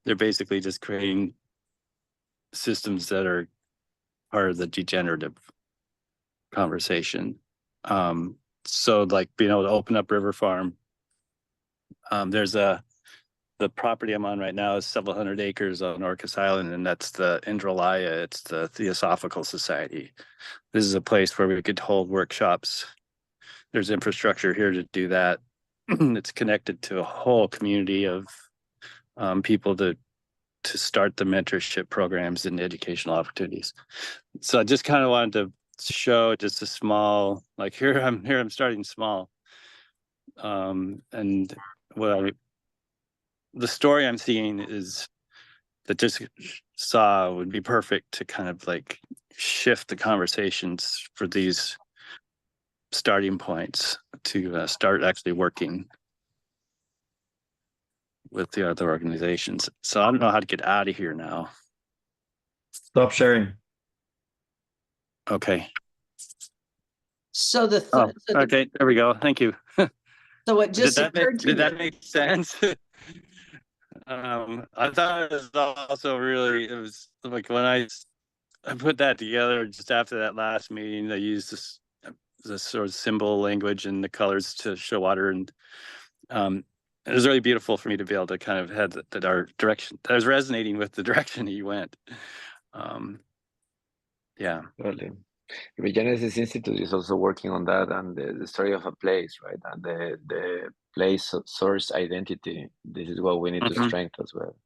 they're basically just creating systems that are part of the degenerative conversation. So like being able to open up River Farm. There's the property I'm on right now is several hundred acres on Orcas Island, and that's the Indralaya. It's the Theosophical Society. This is a place where we could hold workshops. There's infrastructure here to do that. It's connected to a whole community of people to start the mentorship programs and educational opportunities. So I just kind of wanted to show just a small, like here I'm starting small. And the story I'm seeing is that just saw would be perfect to kind of like shift the conversations for these starting points to start actually working with the other organizations. So I don't know how to get out of here now. Stop sharing. Okay. So Okay, there we go. Thank you. So what just occurred to did me, that make sense? I thought it was also really, it was like when I put that together just after that last meeting, I used this sort of symbol language and the colors to show water. And it was really beautiful for me to be able to kind of have that our direction, that I was resonating with the direction he went. Yeah. Totally. The Genesis Institute is also working on that and the story of a place, right? And the place source identity. This is what we need to strengthen as well.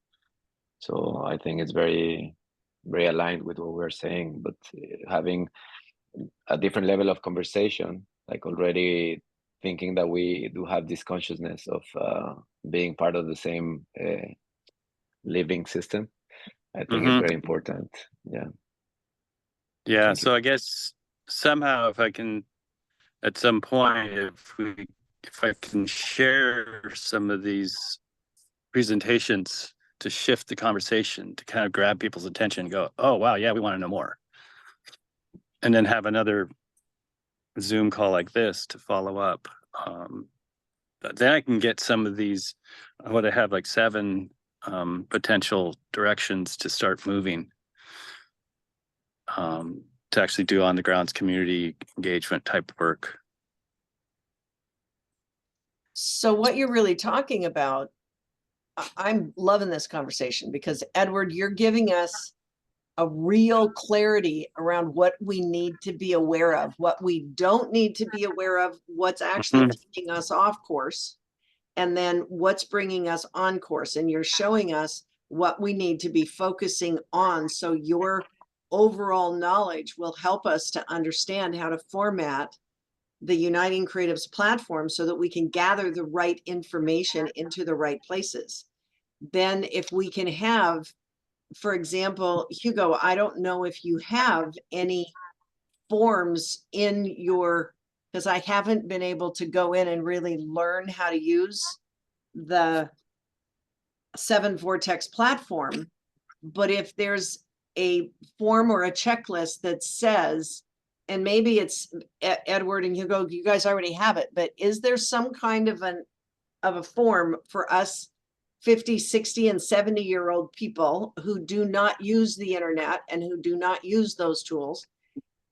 So I think it's very, very aligned with what we're saying, but having a different level of conversation, like already thinking that we do have this consciousness of being part of the same living system, I think is very important. Yeah. Yeah. So I guess somehow if I can, at some point, if I can share some of these presentations to shift the conversation, to kind of grab people's attention and go, oh, wow, yeah, we want to know more. And then have another Zoom call like this to follow up. Then I can get some of these, what I have like 7 potential directions to start moving, to actually do on the grounds community engagement type work. So what you're really talking about, I'm loving this conversation because Edward, you're giving us a real clarity around what we need to be aware of, what we don't need to be aware of, what's actually taking us off course, and then what's bringing us on course. And you're showing us what we need to be focusing on. So your overall knowledge will help us to understand how to format the Uniting Creatives platform so that we can gather the right information into the right places. Then if we can have, for example, Hugo, I don't know if you have any forms in your, because I haven't been able to go in and really learn how to use the 7 Vortex platform. But if there's a form or a checklist that says, and maybe it's Edward and Hugo, you guys already have it, but is there some kind of a form for us 50, 60, and 70-year-old people who do not use the internet and who do not use those tools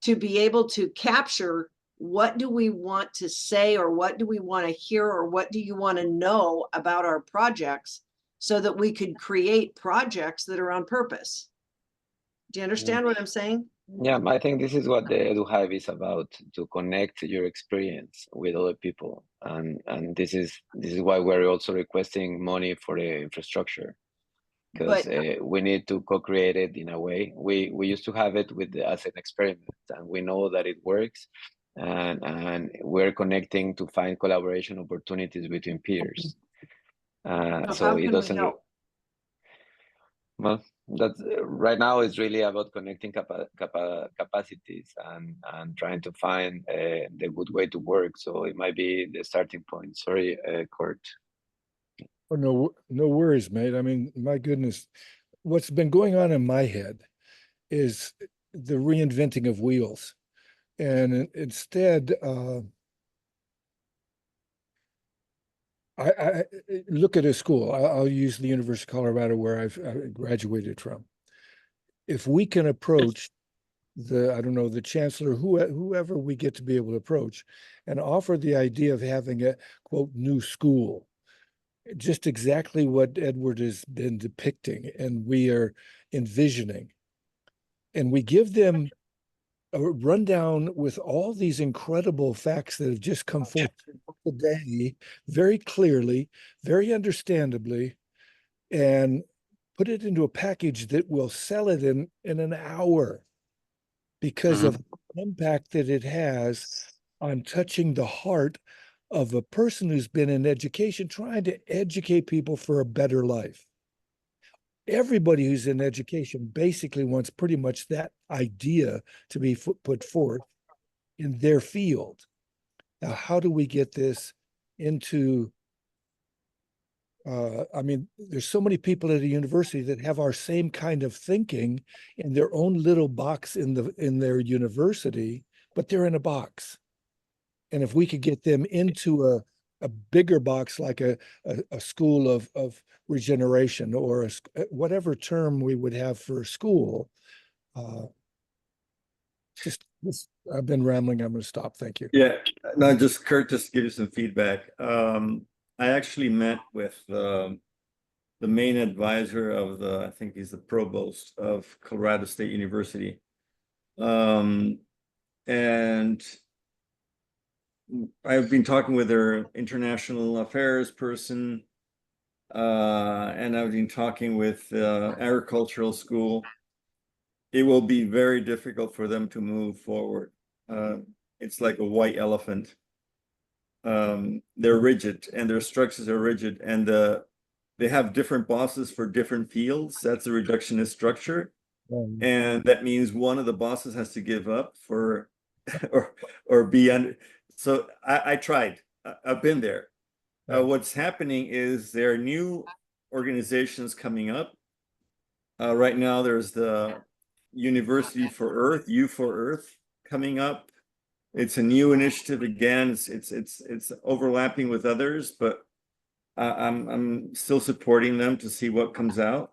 to be able to capture what do we want to say, or what do we want to hear, or what do you want to know about our projects so that we could create projects that are on purpose? Do you understand what I'm saying? Yeah, I think this is what the EduHive is about, to connect your experience with other people. And this is why we're also requesting money for the infrastructure, because we need to co-create it in a way. We used to have it as an experiment, and we know that it works, and we're connecting to find collaboration opportunities between peers. So it doesn't. Well, that's right now it's really about connecting capacities and trying to find the good way to work. So it might be the starting point. Sorry, Kurt. Oh, no worries, mate. I mean, my goodness, what's been going on in my head is the reinventing of wheels. And instead, I look at a school. I'll use the University of Colorado where I graduated from. If we can approach I don't know, the chancellor, whoever we get to be able to approach, and offer the idea of having a, quote, new school, just exactly what Edward has been depicting and we are envisioning, and we give them a rundown with all these incredible facts that have just come forth today, very clearly, very understandably, and put it into a package that will sell it in an hour because of the impact that it has on touching the heart of a person who's been in education, trying to educate people for a better life. Everybody who's in education basically wants pretty much that idea to be put forth in their field. Now, how do we get this into, I mean, there's so many people at a university that have our same kind of thinking in their own little box in their university, but they're in a box. And if we could get them into a bigger box like a school of regeneration or whatever term we would have for a school. I've been rambling. I'm going to stop. Thank you. Yeah, no, just Kurt, just to give you some feedback. I actually met with the main advisor of I think he's the provost of Colorado State University. And I've been talking with their international affairs person, and I've been talking with agricultural school. It will be very difficult for them to move forward. It's like a white elephant. They're rigid, and their structures are rigid, and they have different bosses for different fields. That's a reductionist structure. And that means one of the bosses has to give up for or be under. So I tried. I've been there. What's happening is there are new organizations coming up. Right now, there's the University for Earth, U for Earth, coming up. It's a new initiative again. It's overlapping with others, but I'm still supporting them to see what comes out.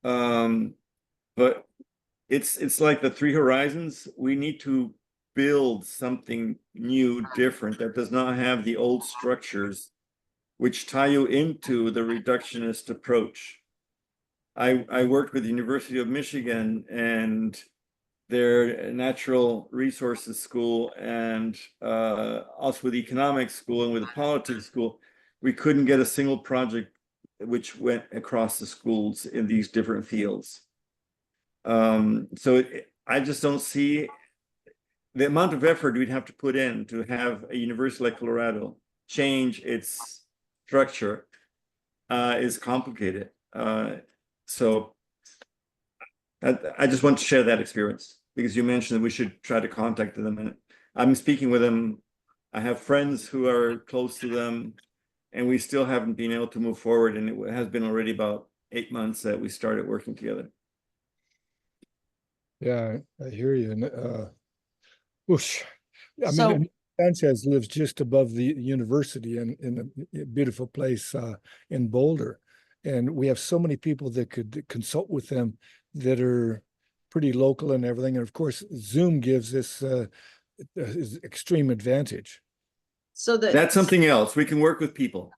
But it's like the Three Horizons. We need to build something new, different, that does not have the old structures, which tie you into the reductionist approach. I worked with the University of Michigan and their natural resources school, and also with the economics school and with the politics school. We couldn't get a single project which went across the schools in these different fields. I just don't see the amount of effort we'd have to put in to have a university like Colorado change its structure is complicated. So I just want to share that experience because you mentioned that we should try to contact them, and I'm speaking with them. I have friends who are close to them, and we still haven't been able to move forward. And it has been already about 8 months that we started working together. Yeah, I hear you. Whoosh. I So- mean, Sanchez lives just above the university in a beautiful place in Boulder. And we have so many people that could consult with them that are pretty local and everything. And of course, Zoom gives this extreme advantage. So That's something else. We can work with people.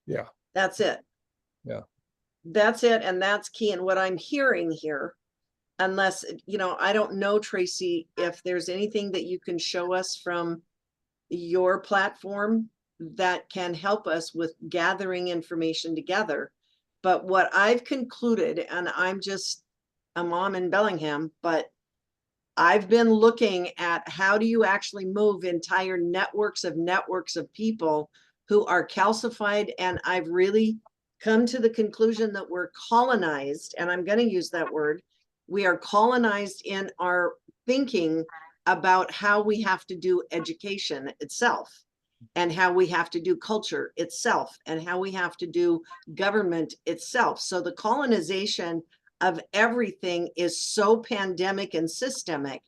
Yeah. That's it. Yeah. That's it. And that's key. And what I'm hearing here, unless, I don't know, Tracy, if there's anything that you can show us from your platform that can help us with gathering information together. But what I've concluded, and I'm just a mom in Bellingham, but I've been looking at how do you actually move entire networks of people who are calcified. And I've really come to the conclusion that we're colonized, and I'm going to use that word. We are colonized in our thinking about how we have to do education itself, and how we have to do culture itself, and how we have to do government itself. So the colonization of everything is so pandemic and systemic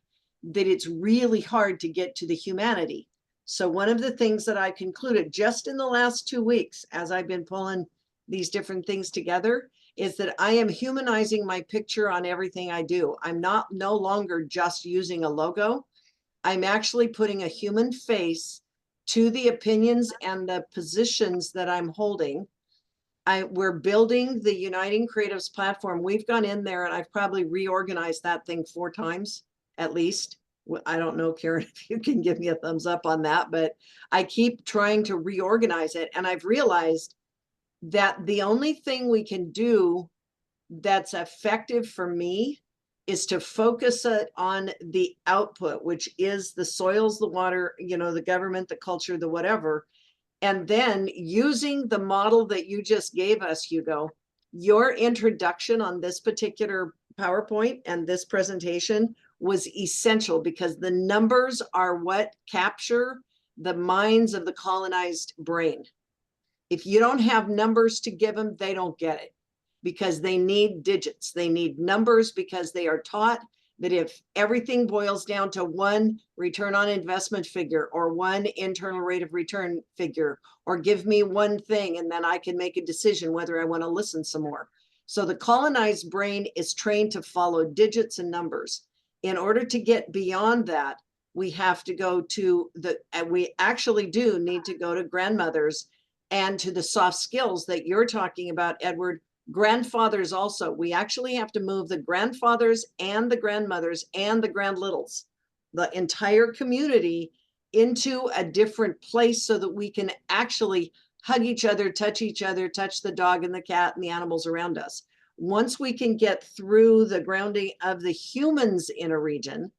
that it's really hard to get to the humanity. So one of the things that I concluded just in the last 2 weeks, as I've been pulling these different things together, is that I am humanizing my picture on everything I do. I'm no longer just using a logo. I'm actually putting a human face to the opinions and the positions that I'm holding. We're building the Uniting Creatives platform. We've gone in there and I've probably reorganized that thing 4 times at least. I don't know, Karen, if you can give me a thumbs up on that, but I keep trying to reorganize it. And I've realized that the only thing we can do that's effective for me is to focus it on the output, which is the soils, the water, the government, the culture, the whatever. And then using the model that you just gave us, Hugo, your introduction on this particular PowerPoint and this presentation was essential, because the numbers are what capture the minds of the colonized brain. If you don't have numbers to give them, they don't get it, because they need digits. They need numbers because they are taught that if everything boils down to one return on investment figure or one internal rate of return figure, or give me one thing and then I can make a decision whether I want to listen some more. So the colonized brain is trained to follow digits and numbers. In order to get beyond that, we have to go to we actually do need to go to grandmothers and to the soft skills that you're talking about, Edward. Grandfathers also, we actually have to move the grandfathers and the grandmothers and the grandlittles, the entire community, into a different place so that we can actually hug each other, touch the dog and the cat and the animals around us. Once we can get through the grounding of the humans in a region,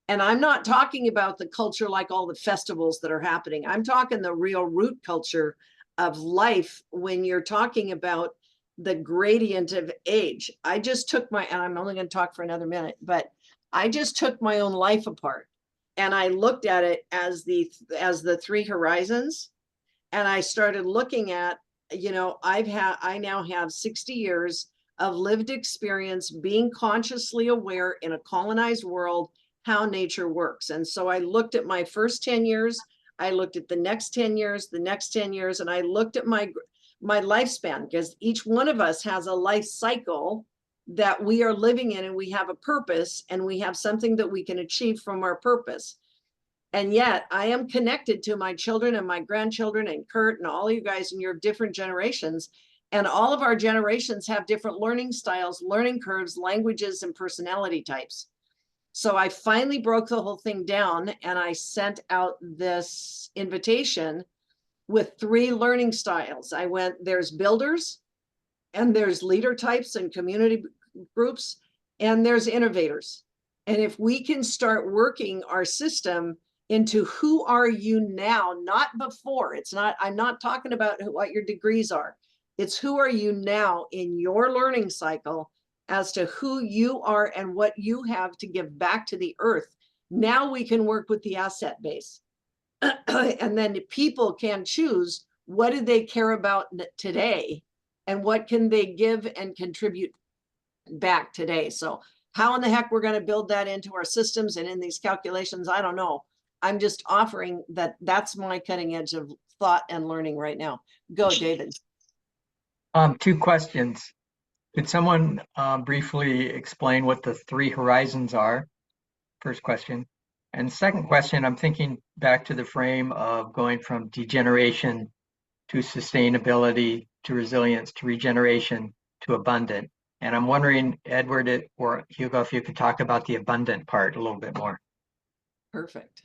and I'm not talking about the culture like all the festivals that are happening. I'm talking the real root culture of life when you're talking about the gradient of age. I just took and I'm only going to talk for another minute, but I just took my own life apart and I looked at it as the three horizons. And I started looking at, I now have 60 years of lived experience being consciously aware in a colonized world how nature works. And so I looked at my first 10 years, I looked at the next 10 years, the next 10 years, and I looked at my lifespan, because each one of us has a life cycle that we are living in, and we have a purpose and we have something that we can achieve from our purpose. And yet I am connected to my children and my grandchildren and Kurt and all you guys in your different generations. And all of our generations have different learning styles, learning curves, languages, and personality types. So I finally broke the whole thing down and I sent out this invitation with 3 learning styles. I went, there's builders, and there's leader types and community groups, and there's innovators. And if we can start working our system into who are you now, not before. I'm not talking about what your degrees are. It's who are you now in your learning cycle as to who you are and what you have to give back to the earth. Now we can work with the asset base. And then people can choose, what do they care about today and what can they give and contribute back today. So how in the heck we're going to build that into our systems and in these calculations, I don't know. I'm just offering that's my cutting edge of thought and learning right now. Go, David. 2 questions. Could someone briefly explain what the 3 horizons are? First question. And second question, I'm thinking back to the frame of going from degeneration to sustainability to resilience to regeneration to abundant. And I'm wondering, Edward or Hugo, if you could talk about the abundant part a little bit more. Perfect.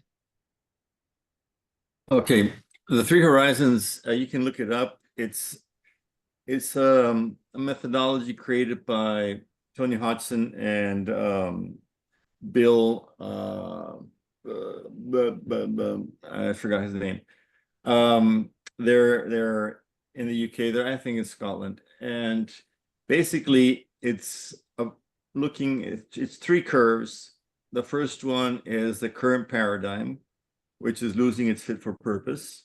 Okay, the 3 horizons, you can look it up. It's a methodology created by Tony Hodgson and Bill, I forgot his name. They're in the UK. They're, I think, in Scotland. And basically, it's it's 3 curves. The first one is the current paradigm, which is losing its fit for purpose.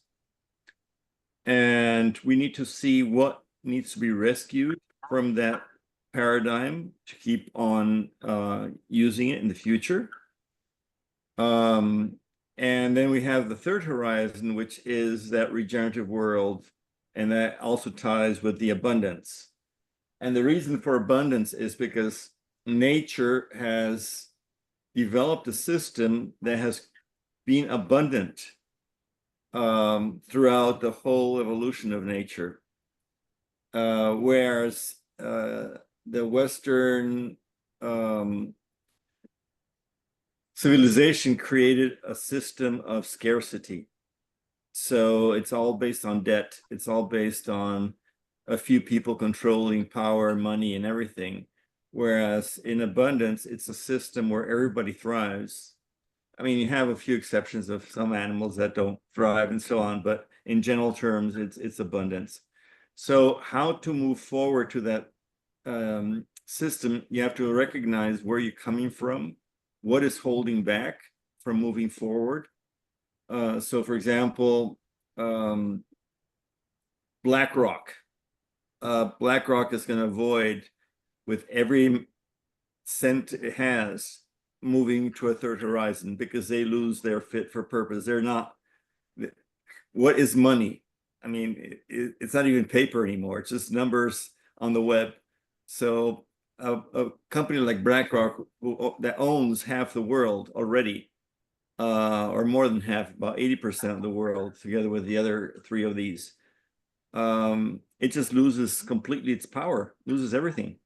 And we need to see what needs to be rescued from that paradigm to keep on using it in the future. And then we have the 3rd horizon, which is that regenerative world, and that also ties with the abundance. And the reason for abundance is because nature has developed a system that has been abundant throughout the whole evolution of nature. Whereas the Western civilization created a system of scarcity. So it's all based on debt. It's all based on a few people controlling power, money, and everything. Whereas in abundance, it's a system where everybody thrives. I mean, you have a few exceptions of some animals that don't thrive and so on, but in general terms, it's abundance. So how to move forward to that system, you have to recognize where you're coming from, what is holding back from moving forward. So for example, BlackRock. BlackRock is going to avoid, with every cent it has, moving to a third horizon because they lose their fit for purpose. They're not, what is money? I mean, it's not even paper anymore. It's just numbers on the web. So a company like BlackRock that owns half the world already, or more than half, about 80% of the world, together with the other three of these, it just loses completely its power, loses everything.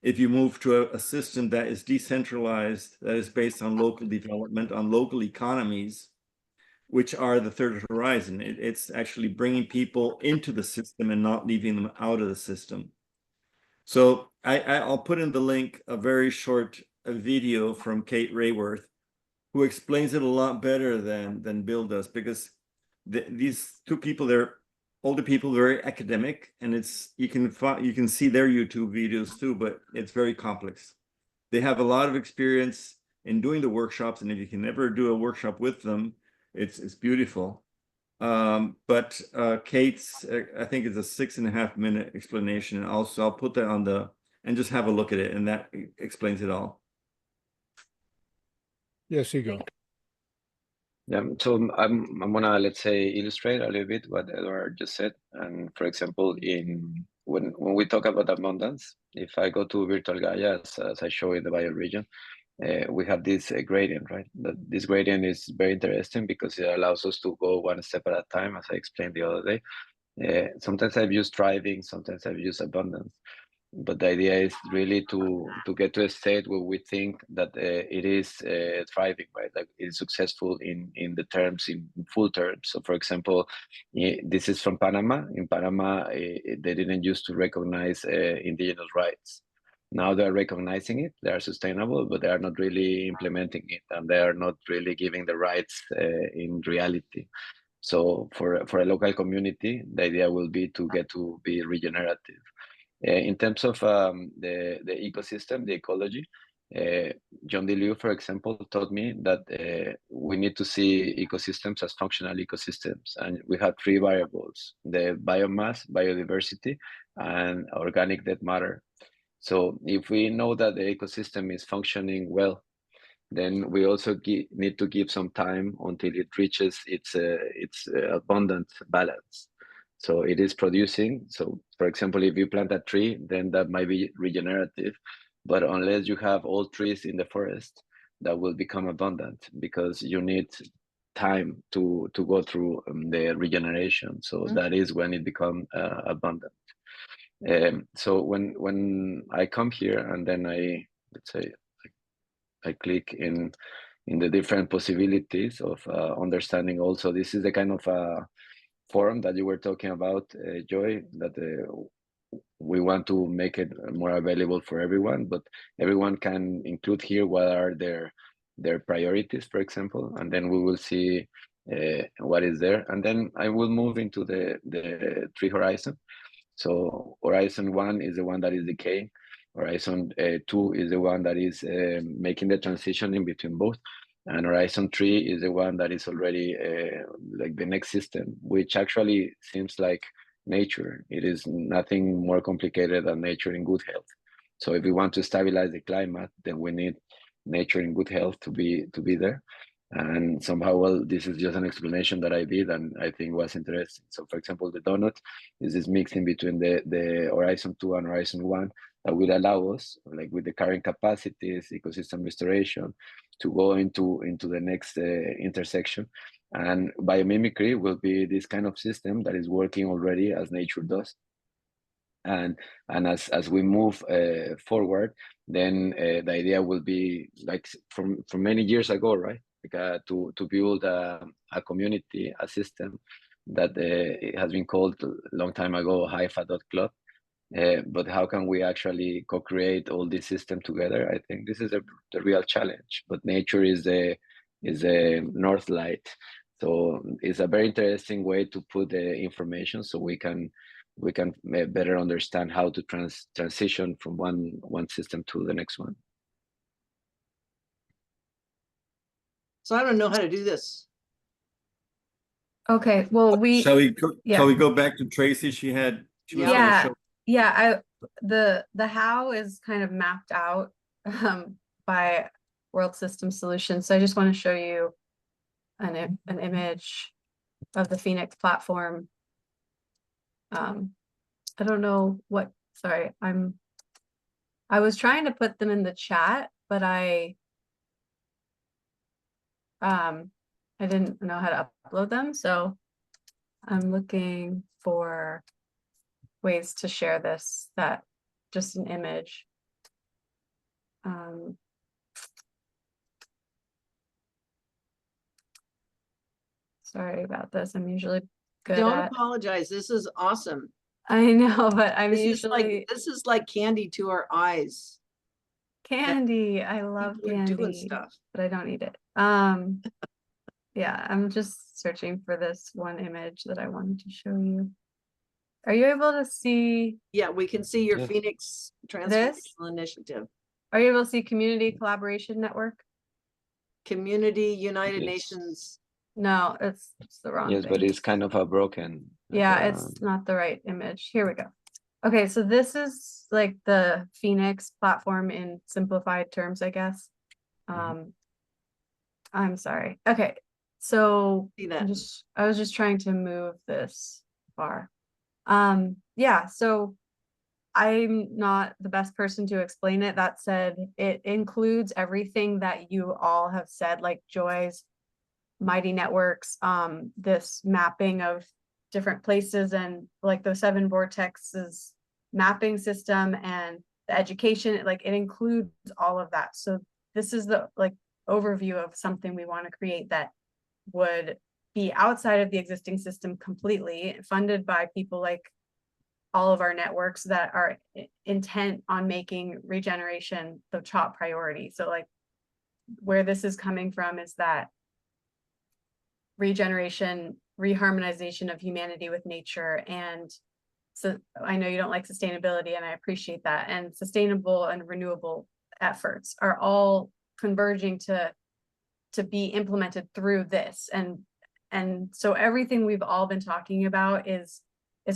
If you move to a system that is decentralized, that is based on local development, on local economies, which are the third horizon, it's actually bringing people into the system and not leaving them out of the system. So I'll put in the link a very short video from Kate Rayworth, who explains it a lot better than Bill does, because these two people, they're older people, very academic, and you can see their YouTube videos too, but it's very complex. They have a lot of experience in doing the workshops, and if you can ever do a workshop with them, it's beautiful. But Kate's, I think it's a 6.5 minute explanation. And also I'll put that and just have a look at it, and that explains it all. Yes, Hugo. Yeah, so I'm gonna, let's say, illustrate a little bit what Eduard just said. And for example, when we talk about abundance, if I go to virtual Gaia, as I show in the bioregion, we have this gradient, right? This gradient is very interesting because it allows us to go one step at a time, as I explained the other day. Sometimes I've used thriving, sometimes I've used abundance. But the idea is really to get to a state where we think that it is thriving, right? Like it's successful in the terms, in full terms. So, for example, this is from Panama. In Panama, they didn't used to recognize indigenous rights. Now they're recognizing it. They are sustainable, but they are not really implementing it, and they are not really giving the rights in reality. So, for a local community, the idea will be to get to be regenerative. In terms of the ecosystem, the ecology, John D. Liu, for example, taught me that we need to see ecosystems as functional ecosystems. And we have 3 variables: the biomass, biodiversity, and organic dead matter. So if we know that the ecosystem is functioning well, then we also need to give some time until it reaches its abundant balance. So it is producing. So for example, if you plant a tree, then that might be regenerative. But unless you have all trees in the forest, that will become abundant because you need time to go through the regeneration. So that is when it becomes abundant. So when I come here and then let's say I click in the different possibilities of understanding also, this is the kind of forum that you were talking about, Joy, that we want to make it more available for everyone, but everyone can include here what are their priorities, for example, and then we will see what is there. And then I will move into the 3 horizon. So Horizon 1 is the one that is decaying. Horizon 2 is the one that is making the transition in between both. And Horizon 3 is the one that is already like the next system, which actually seems like nature. It is nothing more complicated than nature in good health. So if we want to stabilize the climate, then we need nature in good health to be there. And somehow, well, this is just an explanation that I did and I think was interesting. So for example, the donut is this mixing between the Horizon 2 and Horizon 1 that will allow us, like with the current capacities, ecosystem restoration, to go into the next intersection. And biomimicry will be this kind of system that is working already as nature does. And as we move forward, then the idea will be like from many years ago, right? Like, to build a community, a system that it has been called a long time ago Haifa.club. But how can we actually co-create all this system together? I think this is the real challenge. But nature is the north light, so it's a very interesting way to put the information so we can better understand how to transition from one system to the next one. So I don't know how to do this. Okay, well, Shall we go back to Tracy? She was Yeah. gonna show. Yeah, the how is kind of mapped out by World System Solutions. So I just want to show you an image of the Phoenix platform. I don't know what, sorry, I was trying to put them in the chat, but I didn't know how to upload them. So I'm looking for ways to share this, that just an image. Sorry about this. I'm usually good Don't at, apologize. This is awesome. I know, but I'm This is usually this is like candy to our eyes. candy. I love People are doing candy, stuff. but I don't eat it. Yeah, I'm just searching for this one image that I wanted to show you. Are you able to see Yeah, we can see your Yeah. Phoenix this? Transformational Initiative. Are you able to see Community Collaboration Network? Community United Yes. Nations. No, it's the wrong Yes, thing. but it's kind of a broken. Yeah, it's not the right image. Here we go. Okay, so this is like the Phoenix platform in simplified terms, I guess. I'm sorry. Okay, so See that? I was just trying to move this far. Yeah, so I'm not the best person to explain it. That said, it includes everything that you all have said, like Joy's Mighty Networks, this mapping of different places and like the 7 vortexes mapping system and the education, like it includes all of that. So this is the like overview of something we want to create that would be outside of the existing system completely, funded by people like all of our networks that are intent on making regeneration the top priority. So like where this is coming from is that regeneration, reharmonization of humanity with nature. And so I know you don't like sustainability, and I appreciate that. And sustainable and renewable efforts are all converging to be implemented through this. And so everything we've all been talking about is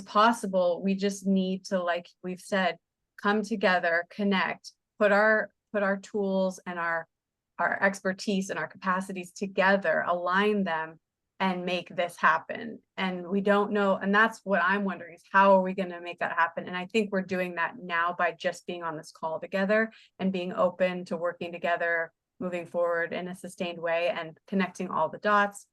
possible. We just need to, like we've said, come together, connect, put our tools and our expertise and our capacities together, align them, and make this happen. And we don't know, and that's what I'm wondering is how are we going to make that happen? And I think we're doing that now by just being on this call together and being open to working together, moving forward in a sustained way and connecting all the dots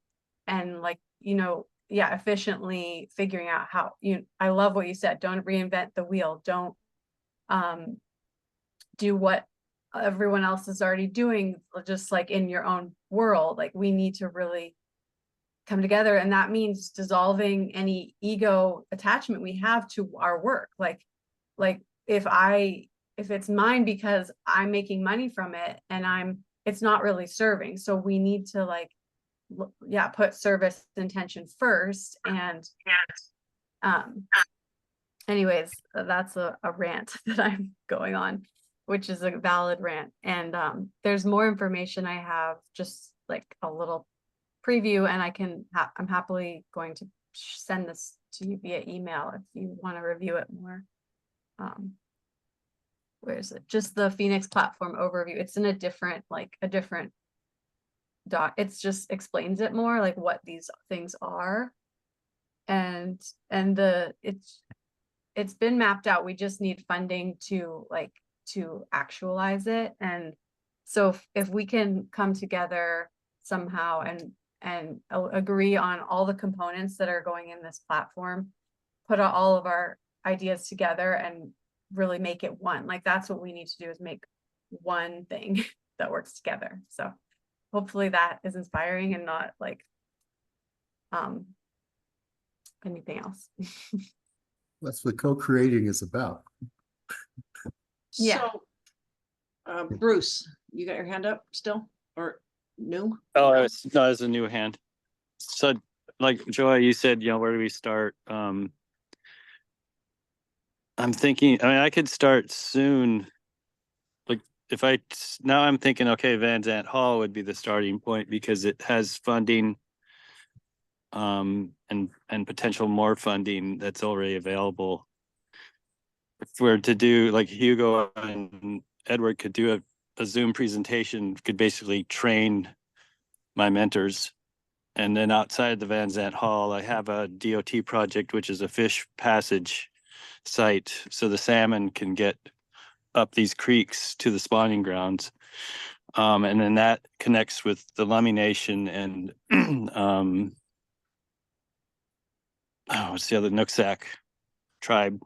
and like, yeah, efficiently figuring out how I love what you said. Don't reinvent the wheel. Don't do what everyone else is already doing, just like in your own world. Like we need to really come together, and that means dissolving any ego attachment we have to our work. Like if it's mine because I'm making money from it and it's not really serving. So we need to put service intention first. And anyways, that's a rant that I'm going on, which is a valid rant. And there's more information I have, just like a little preview, and I'm happily going to send this to you via email if you want to review it more. Where is it? Just the Phoenix platform overview. It's in a different doc. It's just explains it more, like what these things are. And it's been mapped out. We just need funding to actualize it. And so if we can come together somehow and agree on all the components that are going in this platform, put all of our ideas together and really make it one. Like that's what we need to do, is make one thing that works together. So hopefully that is inspiring and not like anything else. That's what co-creating is about. Yeah. So, Bruce, you got your hand up still, or new? Oh, it's a new hand. So like Joy, you said, where do we start? I'm thinking, I could start soon. Like now I'm thinking, okay, Van Zandt Hall would be the starting point because it has funding and potential more funding that's already available. If we're to do, like Hugo and Edward could do a Zoom presentation could basically train my mentors. And then outside the Van Zant Hall, I have a DOT project, which is a fish passage site. So the salmon can get up these creeks to the spawning grounds. And then that connects with the Lummi Nation and what's the other, Nooksack tribe.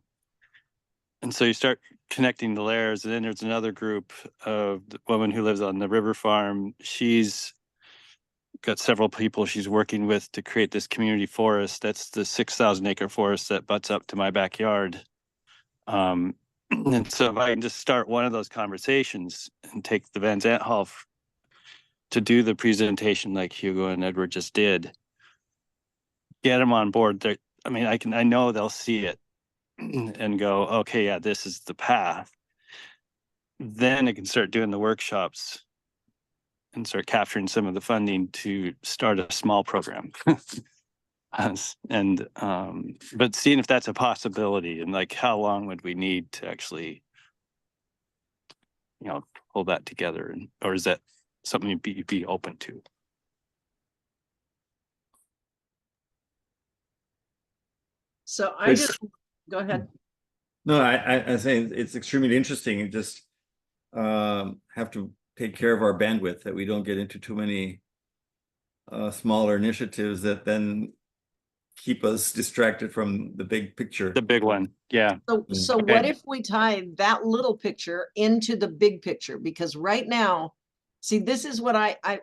And so you start connecting the layers, and then there's another group of the woman who lives on the river farm. She's got several people she's working with to create this community forest. That's the 6,000 acre forest that butts up to my backyard. And so if I can just start one of those conversations and take the Van Zant Hall to do the presentation like Hugo and Edward just did, get them on board. I mean, I know they'll see it and go, okay, yeah, this is the path. Then I can start doing the workshops and start capturing some of the funding to start a small program. But seeing if that's a possibility, and like how long would we need to actually, pull that together, and or is that something you'd be open to? So I just, go ahead. No, I say it's extremely interesting. You just have to take care of our bandwidth, that we don't get into too many smaller initiatives that then keep us distracted from the big picture. The big one, yeah. So Okay. what if we tie that little picture into the big picture? Because right now, see, this is what I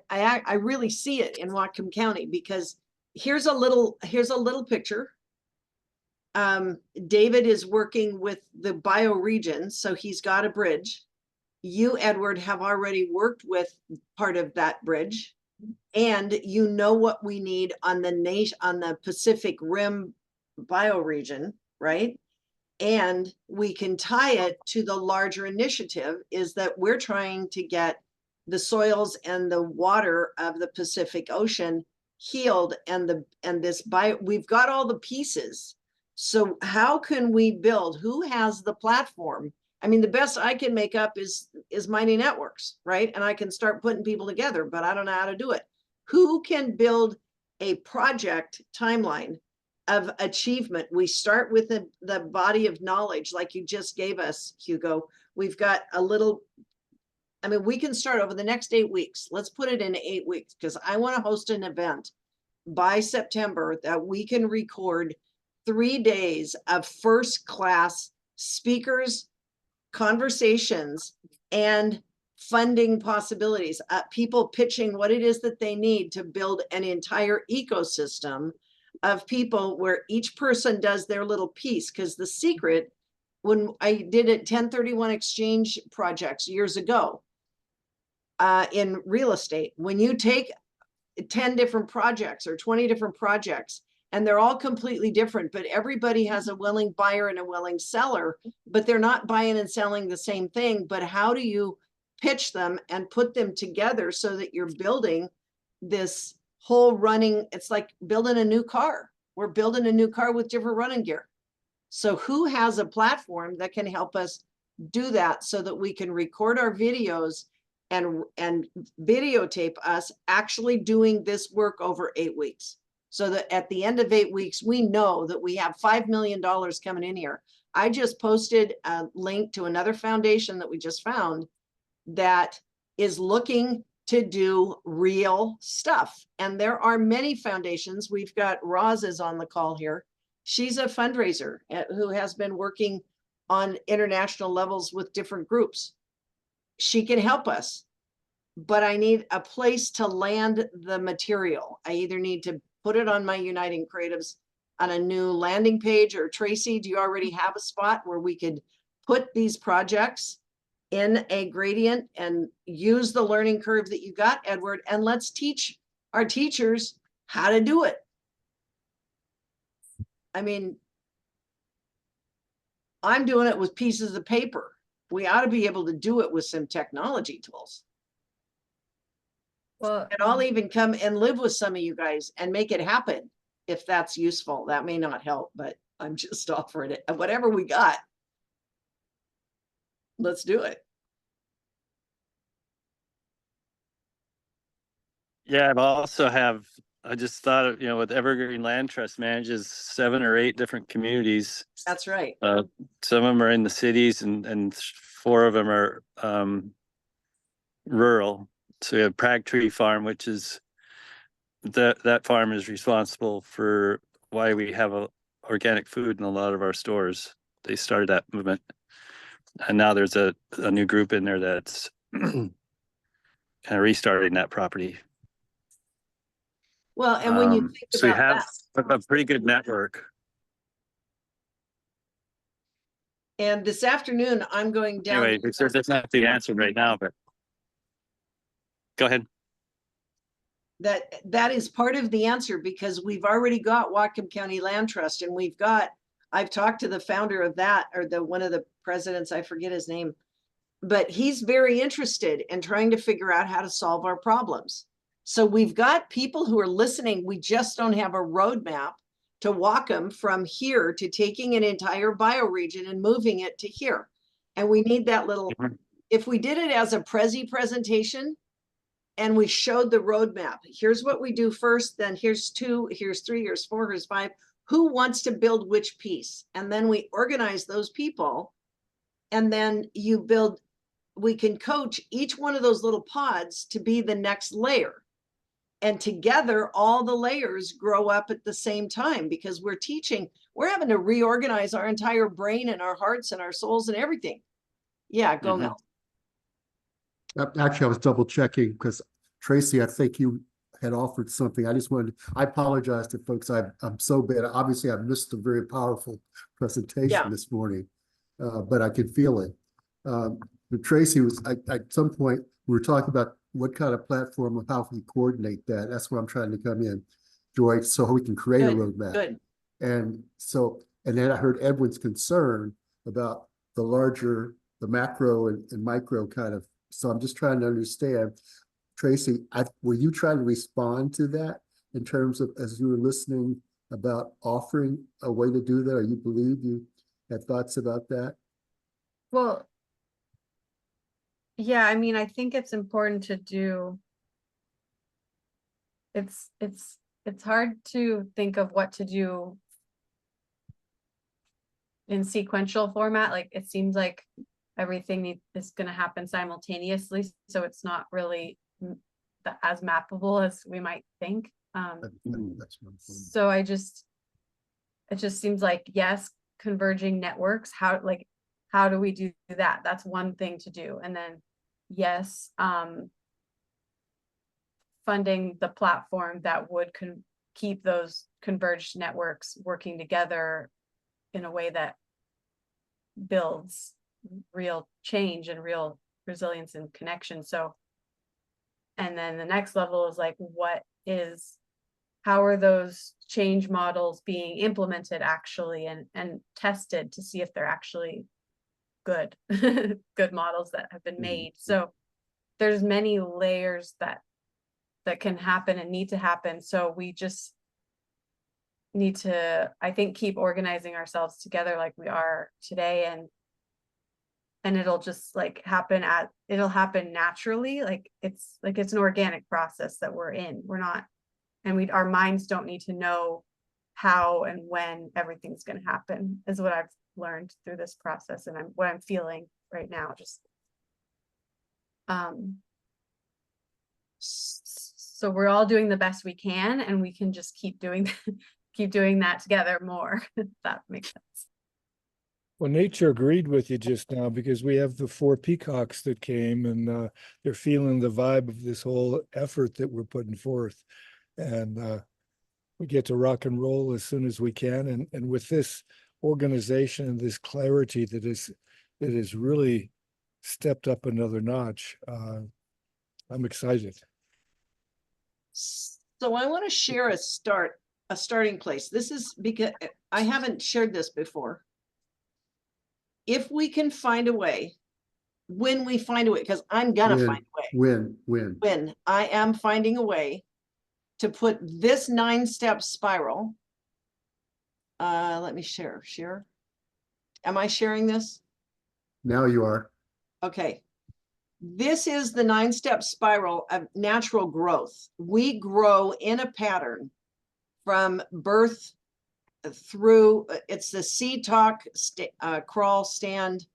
really see it in Whatcom County, because here's a little picture. David is working with the bioregion, so he's got a bridge. You, Edward, have already worked with part of that bridge, and you know what we need on the Pacific Rim bioregion, right? And we can tie it to the larger initiative, is that we're trying to get the soils and the water of the Pacific Ocean healed, and we've got all the pieces. So how can we build? Who has the platform? I mean, the best I can make up is Mighty Networks, right? And I can start putting people together, but I don't know how to do it. Who can build a project timeline of achievement? We start with the body of knowledge, like you just gave us, Hugo. We've got a little, I mean, we can start over the next 8 weeks. Let's put it in 8 weeks, because I want to host an event by September that we can record 3 days of first class speakers, conversations, and funding possibilities, people pitching what it is that they need to build an entire ecosystem of people where each person does their little piece. Because the secret, when I did it 1031 exchange projects years ago in real estate, when you take 10 different projects or 20 different projects, and they're all completely different, but everybody has a willing buyer and a willing seller, but they're not buying and selling the same thing. But how do you pitch them and put them together so that you're building this whole running? It's like building a new car. We're building a new car with different running gear. So who has a platform that can help us do that, so that we can record our videos and videotape us actually doing this work over 8 weeks? So that at the end of 8 weeks, we know that we have $5 million coming in here. I just posted a link to another foundation that we just found that is looking to do real stuff. And there are many foundations. We've got Roz is on the call here. She's a fundraiser who has been working on international levels with different groups. She can help us, but I need a place to land the material. I either need to put it on my Uniting Creatives on a new landing page, or Tracy, do you already have a spot where we could put these projects in a gradient and use the learning curve that you got, Edward, and let's teach our teachers how to do it. I mean, I'm doing it with pieces of paper. We ought to be able to do it with some technology tools. Well, And I'll even come and live with some of you guys and make it happen if that's useful. That may not help, but I'm just offering it. Whatever we got, let's do it. Yeah, I just thought of, with Evergreen Land Trust manages 7 or 8 different communities. That's right. Some of them are in the cities and 4 of them are rural. So we have Prague Tree Farm, which is that farm is responsible for why we have organic food in a lot of our stores. They started that movement. And now there's a new group in there that's kind of restarting that property. Well, and when you think So we about have that, a pretty good network. and this afternoon, I'm going down. Anyway, that's not the answer right now, but go ahead. That is part of the answer, because we've already got Whatcom County Land Trust, and I've talked to the founder of that, or one of the presidents, I forget his name, but he's very interested in trying to figure out how to solve our problems. So we've got people who are listening. We just don't have a roadmap to Whatcom from here to taking an entire bioregion and moving it to here. And we need that little, if we did it as a presentation and we showed the roadmap, here's what we do first, then here's 2, here's 3, here's 4, here's 5, who wants to build which piece? And then we organize those people, and then we can coach each one of those little pods to be the next layer. And together, all the layers grow up at the same time, because we're having to reorganize our entire brain and our hearts and our souls and everything. Yeah, go Mel. Actually, I was double checking because Tracy, I think you had offered something. I apologize to folks. I'm so bad. Obviously, I missed a very powerful presentation this morning, but I could feel it. But Tracy at some point, we were talking about what kind of platform or how we coordinate that. That's where I'm trying to come in, Joy, so we can create a roadmap. Good. And then I heard Edwin's concern about the macro and micro kind of. So I'm just trying to understand, Tracy, were you trying to respond to that in terms of, as you were listening, about offering a way to do that, or you believe you had thoughts about that? Well, yeah, I mean, I think it's important to do. It's hard to think of what to do in sequential format. Like, it seems like everything is going to happen simultaneously, so it's not as mappable as we might think. So it just seems like, yes, converging networks, how do we do that? That's one thing to do. And then, yes, funding the platform that would keep those converged networks working together in a way that builds real change and real resilience and connection. So, and then the next level is like, how are those change models being implemented actually and tested to see if they're actually good models that have been made. So there's many layers that can happen and need to happen. So we just need to, I think, keep organizing ourselves together like we are today, and it'll just it'll happen naturally. It's an organic process that we're in. We're not, and our minds don't need to know how and when everything's going to happen, is what I've learned through this process, and what I'm feeling right now. Just so we're all doing the best we can, and we can just keep doing that together more, if that makes sense. Well, nature agreed with you just now, because we have the 4 peacocks that came, and they're feeling the vibe of this whole effort that we're putting forth. And we get to rock and roll as soon as we can. And with this organization and this clarity that is really stepped up another notch, I'm excited. So I want to share a starting place. This is because I haven't shared this before. If we can find a way, when we find a way, because I'm gonna find a way. When I am finding a way to put this 9-step spiral. Let me share. Am I sharing this? Now you are. Okay. This is the 9-step spiral of natural growth. We grow in a pattern from birth through, it's the see, talk, crawl, stand,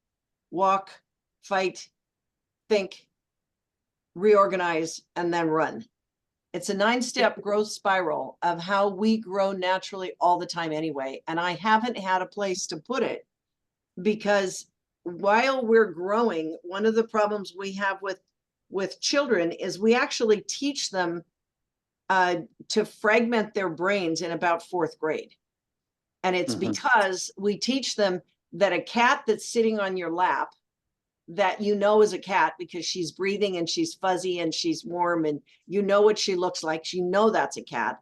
walk, fight, think, reorganize, and then run. It's a 9-step growth spiral of how we grow naturally all the time anyway. And I haven't had a place to put it because while we're growing, one of the problems we have with children is we actually teach them to fragment their brains in about 4th grade. And it's because we teach them that a cat that's sitting on your lap that you know is a cat because she's breathing and she's fuzzy and she's warm and you know what she looks like, you know that's a cat.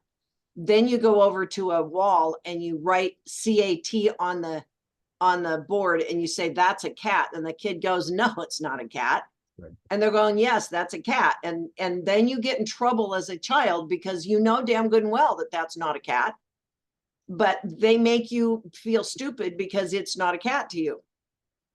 Then you go over to a wall and you write CAT on the board and you say that's a cat, and the kid goes, no, it's not a cat. Right. And they're going, yes, that's a cat. And then you get in trouble as a child because you know damn good and well that that's not a cat, but they make you feel stupid because it's not a cat to you.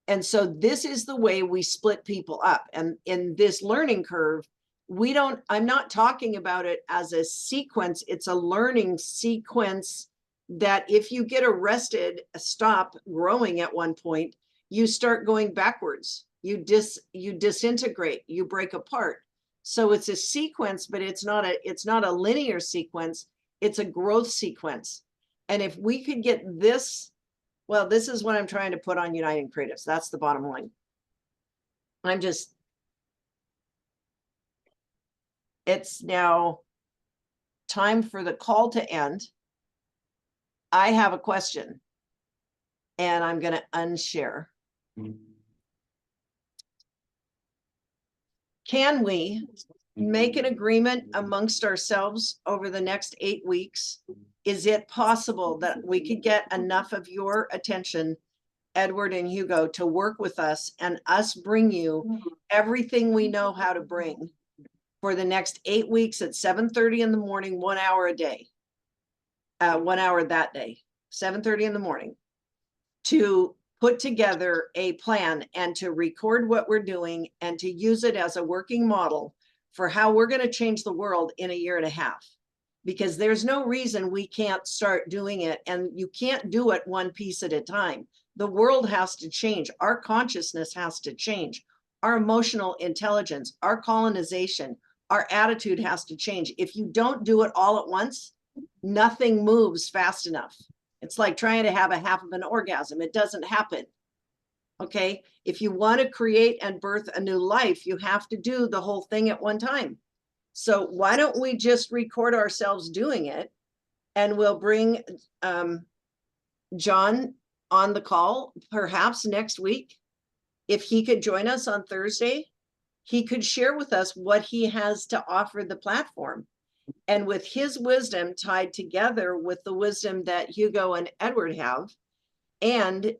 And so this is the way we split people up. And in this learning curve, I'm not talking about it as a sequence. It's a learning sequence that if you get arrested, stop growing at one point, you start going backwards. You disintegrate, you break apart. So it's a sequence, but it's not a linear sequence. It's a growth sequence. And if we could get this, well, this is what I'm trying to put on Uniting Creatives. That's the bottom line. It's now time for the call to end. I have a question and I'm going to unshare. Can we make an agreement amongst ourselves over the next 8 weeks? Is it possible that we could get enough of your attention, Edward and Hugo, to work with us and us bring you everything we know how to bring for the next 8 weeks at 7:30 in the morning, 1 hour a day, 1 hour that day, 7:30 in the morning, to put together a plan and to record what we're doing and to use it as a working model for how we're going to change the world in 1.5 years. Because there's no reason we can't start doing it, and you can't do it one piece at a time. The world has to change. Our consciousness has to change. Our emotional intelligence, our colonization, our attitude has to change. If you don't do it all at once, nothing moves fast enough. It's like trying to have a half of an orgasm. It doesn't happen. Okay. If you want to create and birth a new life, you have to do the whole thing at one time. So why don't we just record ourselves doing it, and we'll bring John on the call perhaps next week. If he could join us on Thursday, he could share with us what he has to offer the platform. And with his wisdom tied together with the wisdom that Hugo and Edward have, and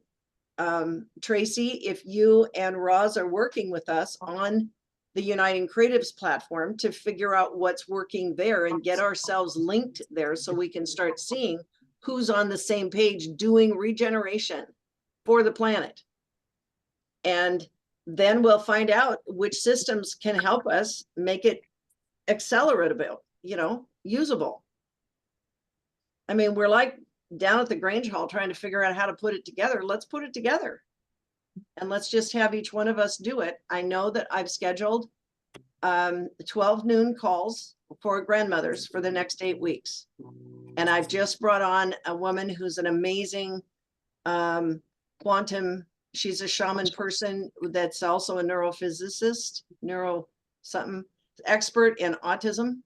Tracy, if you and Roz are working with us on the Uniting Creatives platform to figure out what's working there and get ourselves linked there so we can start seeing who's on the same page doing regeneration for the planet. And then we'll find out which systems can help us make it acceleratable, usable. I mean, we're like down at the Grange Hall trying to figure out how to put it together. Let's put it together. And let's just have each one of us do it. I know that I've scheduled 12 noon calls for grandmothers for the next 8 weeks. And I've just brought on a woman who's an amazing quantum, she's a shaman person that's also a neurophysicist, expert in autism.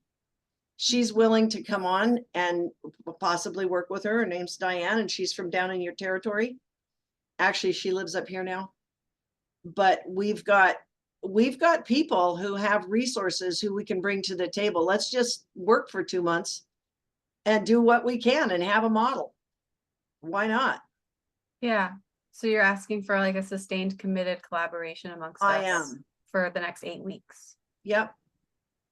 She's willing to come on and possibly work with her. Her name's Diane, and she's from down in your territory. Actually, she lives up here now. But we've got people who have resources who we can bring to the table. Let's just work for 2 months and do what we can and have a model. Why not? Yeah. So you're asking for like a sustained, committed collaboration amongst us. I am. For the next 8 weeks. Yep.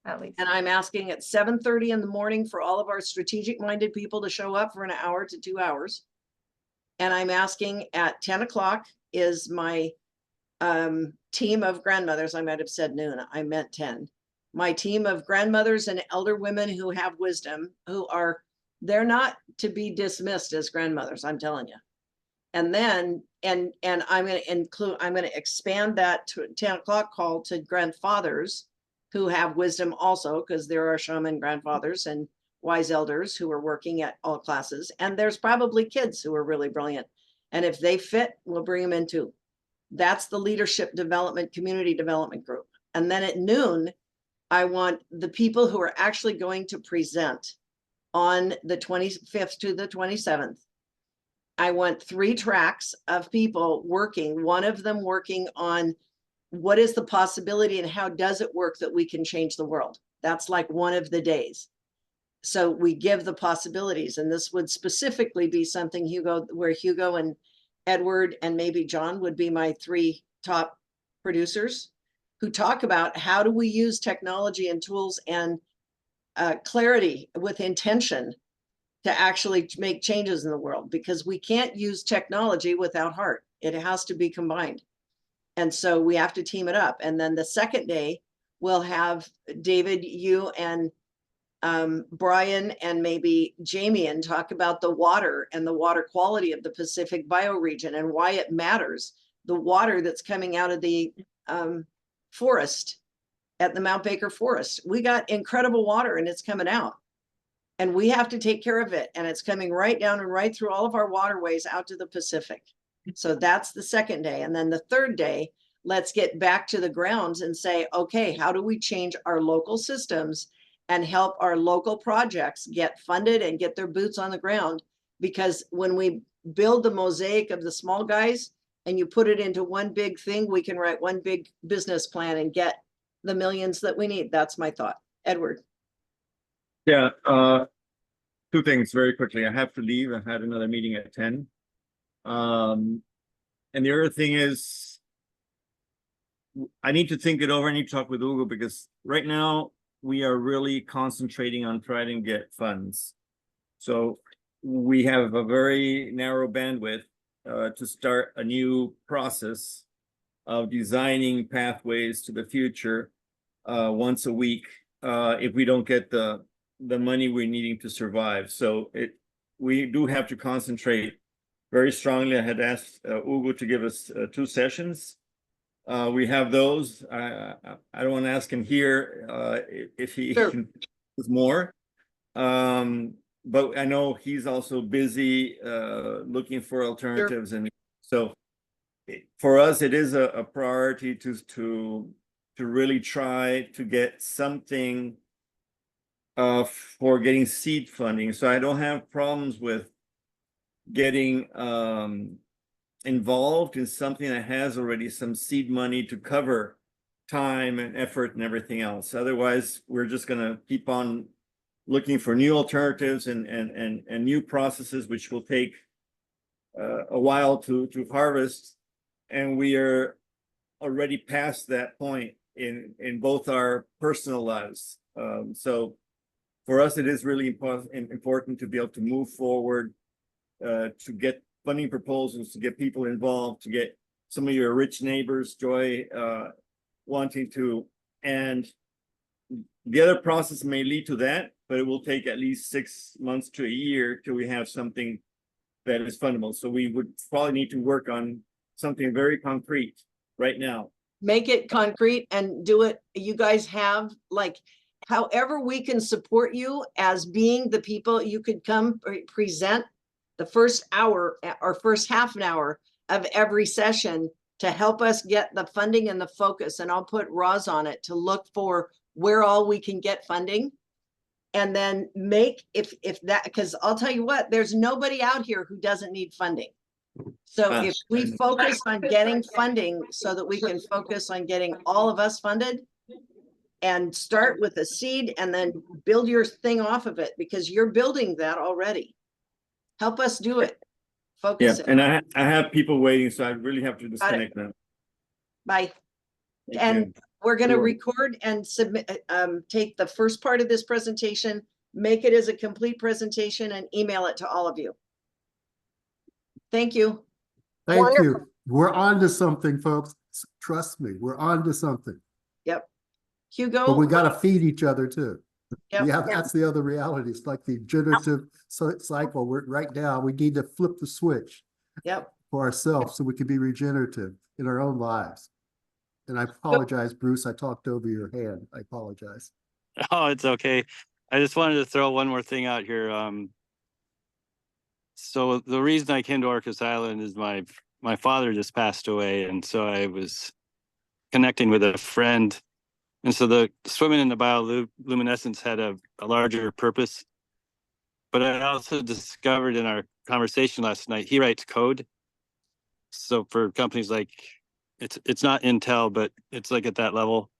At least. And I'm asking at 7:30 in the morning for all of our strategic minded people to show up for 1 hour to 2 hours. And I'm asking at 10 o'clock is my team of grandmothers, I might have said noon, I meant 10. My team of grandmothers and elder women who have wisdom, they're not to be dismissed as grandmothers, I'm telling you. And then, and I'm going to expand that to 10 o'clock call to grandfathers who have wisdom also, because there are shaman grandfathers and wise elders who are working at all classes. And there's probably kids who are really brilliant. And if they fit, we'll bring them in too. That's the leadership development, community development group. And then at noon, I want the people who are actually going to present on the 25th to the 27th. I want 3 tracks of people working, one of them working on what is the possibility and how does it work that we can change the world. That's like one of the days. So we give the possibilities, and this would specifically be something where Hugo and Edward and maybe John would be my 3 top producers who talk about how do we use technology and tools and clarity with intention to actually make changes in the world, because we can't use technology without heart. It has to be combined. And so we have to team it up. And then the second day, we'll have David, you and Brian and maybe Jamie and talk about the water and the water quality of the Pacific bioregion and why it matters. The water that's coming out of the forest at the Mount Baker Forest. We got incredible water and it's coming out. And we have to take care of it. And it's coming right down and right through all of our waterways out to the Pacific. So that's the second day. And then the third day, let's get back to the grounds and say, okay, how do we change our local systems and help our local projects get funded and get their boots on the ground? Because when we build the mosaic of the small guys and you put it into one big thing, we can write one big business plan and get the millions that we need. That's my thought. Edward. Yeah, 2 things very quickly. I have to leave. I had another meeting at 10. And the other thing is, I need to think it over. I need to talk with Hugo, because right now we are really concentrating on trying to get funds. So we have a very narrow bandwidth to start a new process of designing pathways to the future once a week if we don't get the money we're needing to survive. So we do have to concentrate very strongly. I had asked Hugo to give us 2 sessions. We have those. I don't want to ask him here if he Sure. can do more. But I know he's also busy looking for alternatives. Sure. And so for us, it is a priority to really try to get something for getting seed funding. So I don't have problems with getting involved in something that has already some seed money to cover time and effort and everything else. Otherwise, we're just going to keep on looking for new alternatives and new processes, which will take a while to harvest. And we are already past that point in both our personal lives. So for us, it is really important to be able to move forward, to get funding proposals, to get people involved, to get some of your rich neighbors, Joy, wanting to. And the other process may lead to that, but it will take at least 6 months to a year till we have something that is fundable. So we would probably need to work on something very concrete right now. Make it concrete and do it. You guys have, like, however we can support you as being the people. You could come present the first hour or first half an hour of every session to help us get the funding and the focus. And I'll put Roz on it to look for where all we can get funding. And then make, if that, because I'll tell you what, there's nobody out here who doesn't need funding. So if we focus on getting funding so that we can focus on getting all of us funded and start with a seed and then build your thing off of it, because you're building that already. Help us do it. Focus. Yeah, and I have people waiting, so I really have to disconnect now. Bye. Thank And you. we're going to Sure. record and submit, take the first part of this presentation, make it as a complete presentation and email it to all of you. Thank you. Thank Wonderful. you. We're on to something, folks. Trust me, we're on to something. Yep. Hugo. But we got to feed each other too. Yep. Yeah, that's the other reality. It's like the generative cycle. We're right now, we need to flip the switch Yep. for ourselves so we can be regenerative in our own lives. And I apologize, Bruce, I talked over your hand. I apologize. Oh, it's okay. I just wanted to throw one more thing out here. So the reason I came to Orcas Island is my father just passed away, and so I was connecting with a friend, and so the swimming in the bioluminescence had a larger purpose. But I also discovered in our conversation last night, he writes code. So for companies like, it's not Intel, but it's like at that level,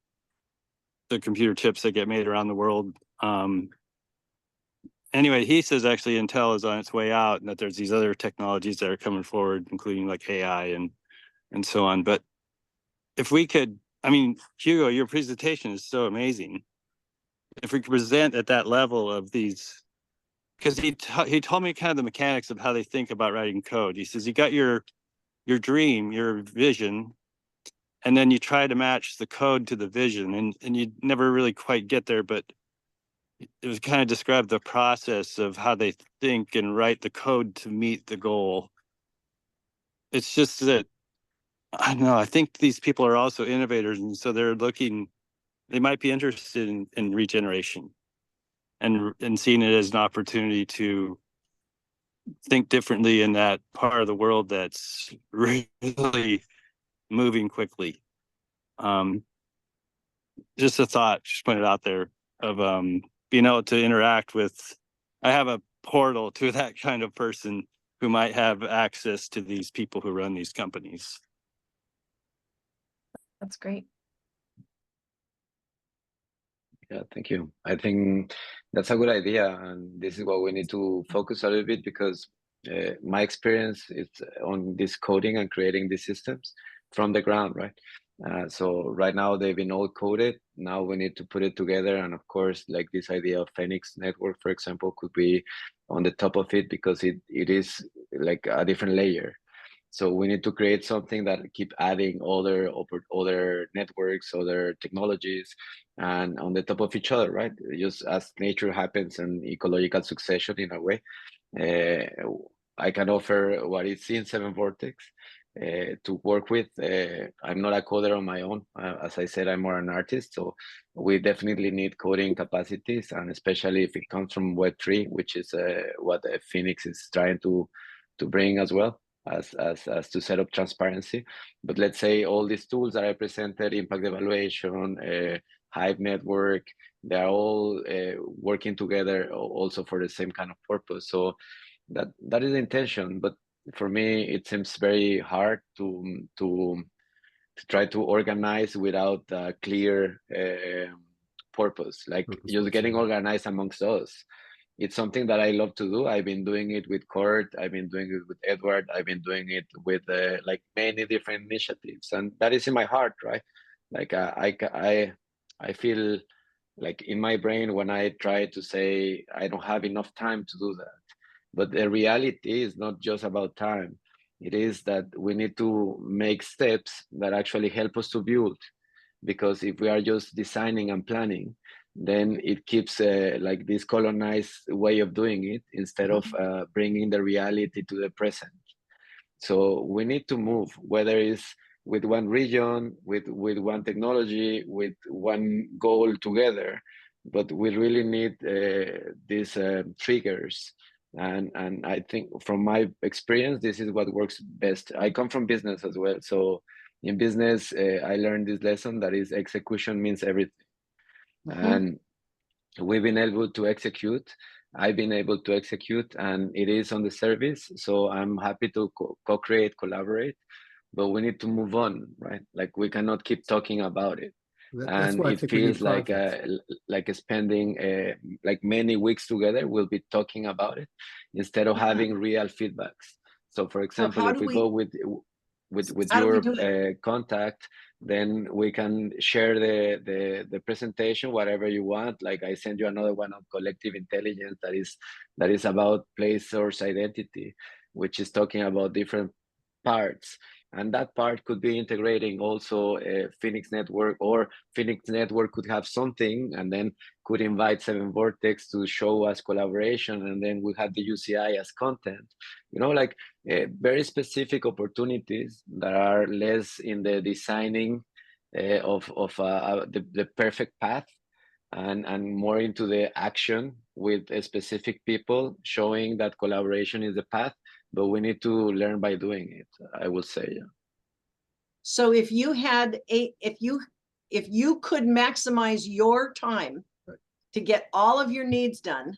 the computer chips that get made around the world. Anyway, he says actually Intel is on its way out, and that there's these other technologies that are coming forward, including like AI and so on. But if we could, I mean, Hugo, your presentation is so amazing. If we could present at that level of these, because he told me kind of the mechanics of how they think about writing code. He says you got your dream, your vision, and then you try to match the code to the vision, and you never really quite get there, but it was kind of describe the process of how they think and write the code to meet the goal. It's just that, I don't know, I think these people are also innovators, and so they might be interested in regeneration and seeing it as an opportunity to think differently in that part of the world that's really moving quickly. Just a thought, just put it out there of being able to interact with, I have a portal to that kind of person who might have access to these people who run these companies. That's great. Yeah, thank you. I think that's a good idea, and this is what we need to focus a little bit, because my experience is on this coding and creating these systems from the ground, right? So right now they've been all coded. Now we need to put it together, and of course, like this idea of Phoenix network, for example, could be on the top of it, because it is like a different layer. So we need to create something that keep adding other networks, other technologies, and on the top of each other, right? Just as nature happens and ecological succession in a way. I can offer what is in 7 Vortex to work with. I'm not a coder on my own. As I said, I'm more an artist. So we definitely need coding capacities, and especially if it comes from Web3, which is what Phoenix is trying to bring as well. As to set up transparency. But let's say all these tools that I presented, impact evaluation, Hive network, they're all working together also for the same kind of purpose. So that is the intention. But for me, it seems very hard to try to organize without a clear purpose, like just getting organized amongst us. It's something that I love to do. I've been doing it with Kurt. I've been doing it with Eduard. I've been doing it with like many different initiatives, and that is in my heart, right? Like I feel like in my brain when I try to say I don't have enough time to do that, but the reality is not just about time. It is that we need to make steps that actually help us to build, because if we are just designing and planning, then it keeps like this colonized way of doing it instead of bringing the reality to the present. So we need to move, whether it's with one region, with one technology, with one goal together, but we really need these triggers. And I think from my experience, this is what works best. I come from business as well. So in business, I learned this lesson that is execution means everything. And we've been able to execute. I've been able to execute, and it is on the service. So I'm happy to co-create, collaborate, but we need to move on, right? Like we cannot keep talking about it. That's And why I it think we need feels like spending like many weeks together. We'll be talking about it instead of having real feedbacks. So, for example, if we go with your contact, then we can share the presentation, whatever you want. Like I send you another one on collective intelligence that is about place source identity, which is talking about different parts. And that part could be integrating also Phoenix Network, or Phoenix Network could have something and then could invite Seven Vortex to show us collaboration, and then we have the UCI as content. You know, like very specific opportunities that are less in the designing of the perfect path, and more into the action with specific people, showing that collaboration is the path, but we need to learn by doing it, I will say. Yeah. So if you had if you could maximize your time to get all of your needs done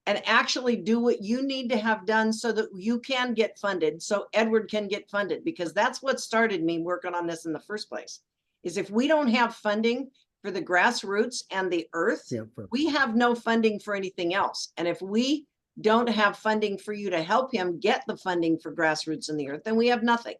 and actually do what you need to have done so that you can get funded, so Edward can get funded, because that's what started me working on this in the first place, is if we don't have funding for the grassroots and the earth, we have no funding for anything else. And if we don't have funding for you to help him get the funding for grassroots and the earth, then we have nothing.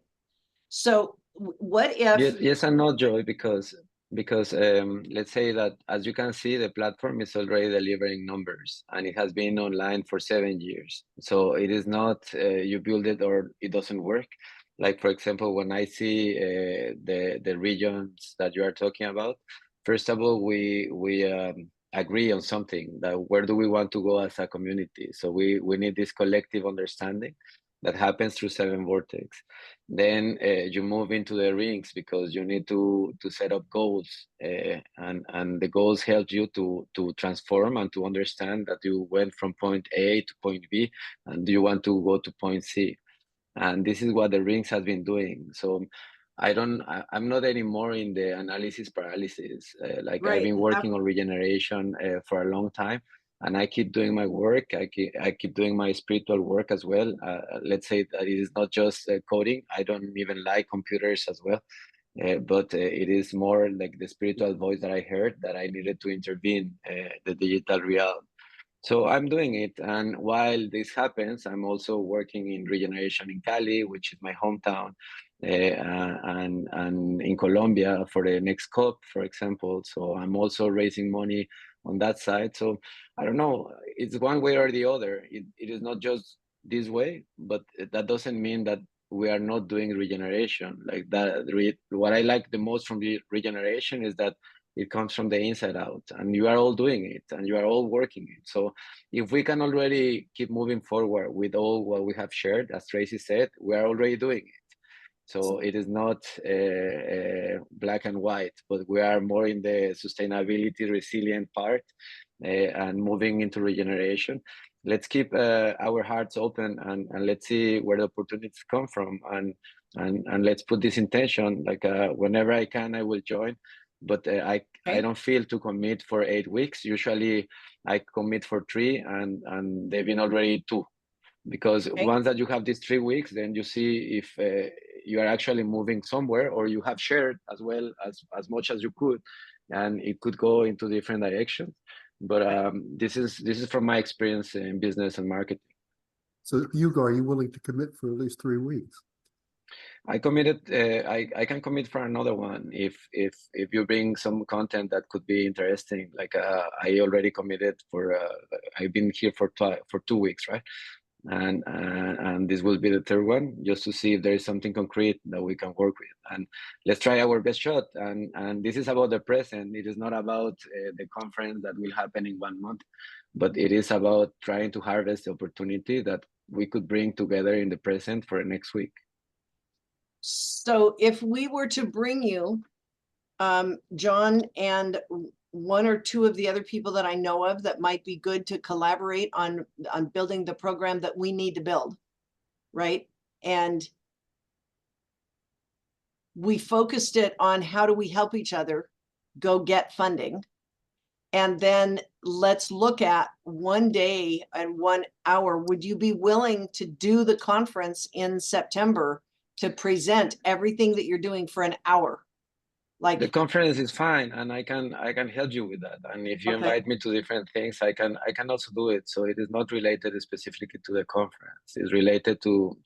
So what if Yes and no, Joy, because let's say that, as you can see, the platform is already delivering numbers, and it has been online for 7 years. So it is not you build it or it doesn't work. Like, for example, when I see the regions that you are talking about, first of all, we agree on something, that where do we want to go as a community. So we need this collective understanding that happens through Seven Vortex. Then you move into the rings, because you need to set up goals, and the goals help you to transform and to understand that you went from point A to point B, and you want to go to point C. And this is what the rings has been doing. So I'm not anymore in the analysis paralysis. Like, Right. I've been working on regeneration for a long time, and I keep doing my work. I keep doing my spiritual work as well. Let's say that it is not just coding. I don't even like computers as well, but it is more like the spiritual voice that I heard, that I needed to intervene the digital realm. So I'm doing it, and while this happens, I'm also working in regeneration in Cali, which is my hometown, and in Colombia for the next COP, for example. So I'm also raising money on that side. So I don't know, it's one way or the other. It is not just this way, but that doesn't mean that we are not doing regeneration. Like that, what I like the most from the regeneration is that it comes from the inside out, and you are all doing it, and you are all working it. So if we can already keep moving forward with all what we have shared, as Tracy said, we are already doing it. So it is not black and white, but we are more in the sustainability resilient part, and moving into regeneration. Let's keep our hearts open, and let's see where the opportunities come from, and let's put this intention, like whenever I can, I will join. But I don't feel to commit for 8 weeks. Usually I commit for 3, and they've been already 2. Because once that you have these 3 weeks, then you see if you are actually moving somewhere, or you have shared as well as much as you could, and it could go into different directions. But this is from my experience in business and marketing. So Hugo, are you willing to commit for at least 3 weeks? I committed. I can commit for another one if you bring some content that could be interesting. Like I already committed for. I've been here for 2 weeks, right? And this will be the 3rd one, just to see if there is something concrete that we can work with. And let's try our best shot. And this is about the present. It is not about the conference that will happen in 1 month, but it is about trying to harvest the opportunity that we could bring together in the present for next week. So if we were to bring you, John, and 1 or 2 of the other people that I know of that might be good to collaborate on building the program that we need to build, right? And we focused it on how do we help each other go get funding. And then let's look at 1 day and 1 hour. Would you be willing to do the conference in September to present everything that you're doing for an hour? Like, the conference is fine, and I can help you with that. And if you invite me to different things, I can also do it. So it is not related specifically to the conference. It's related to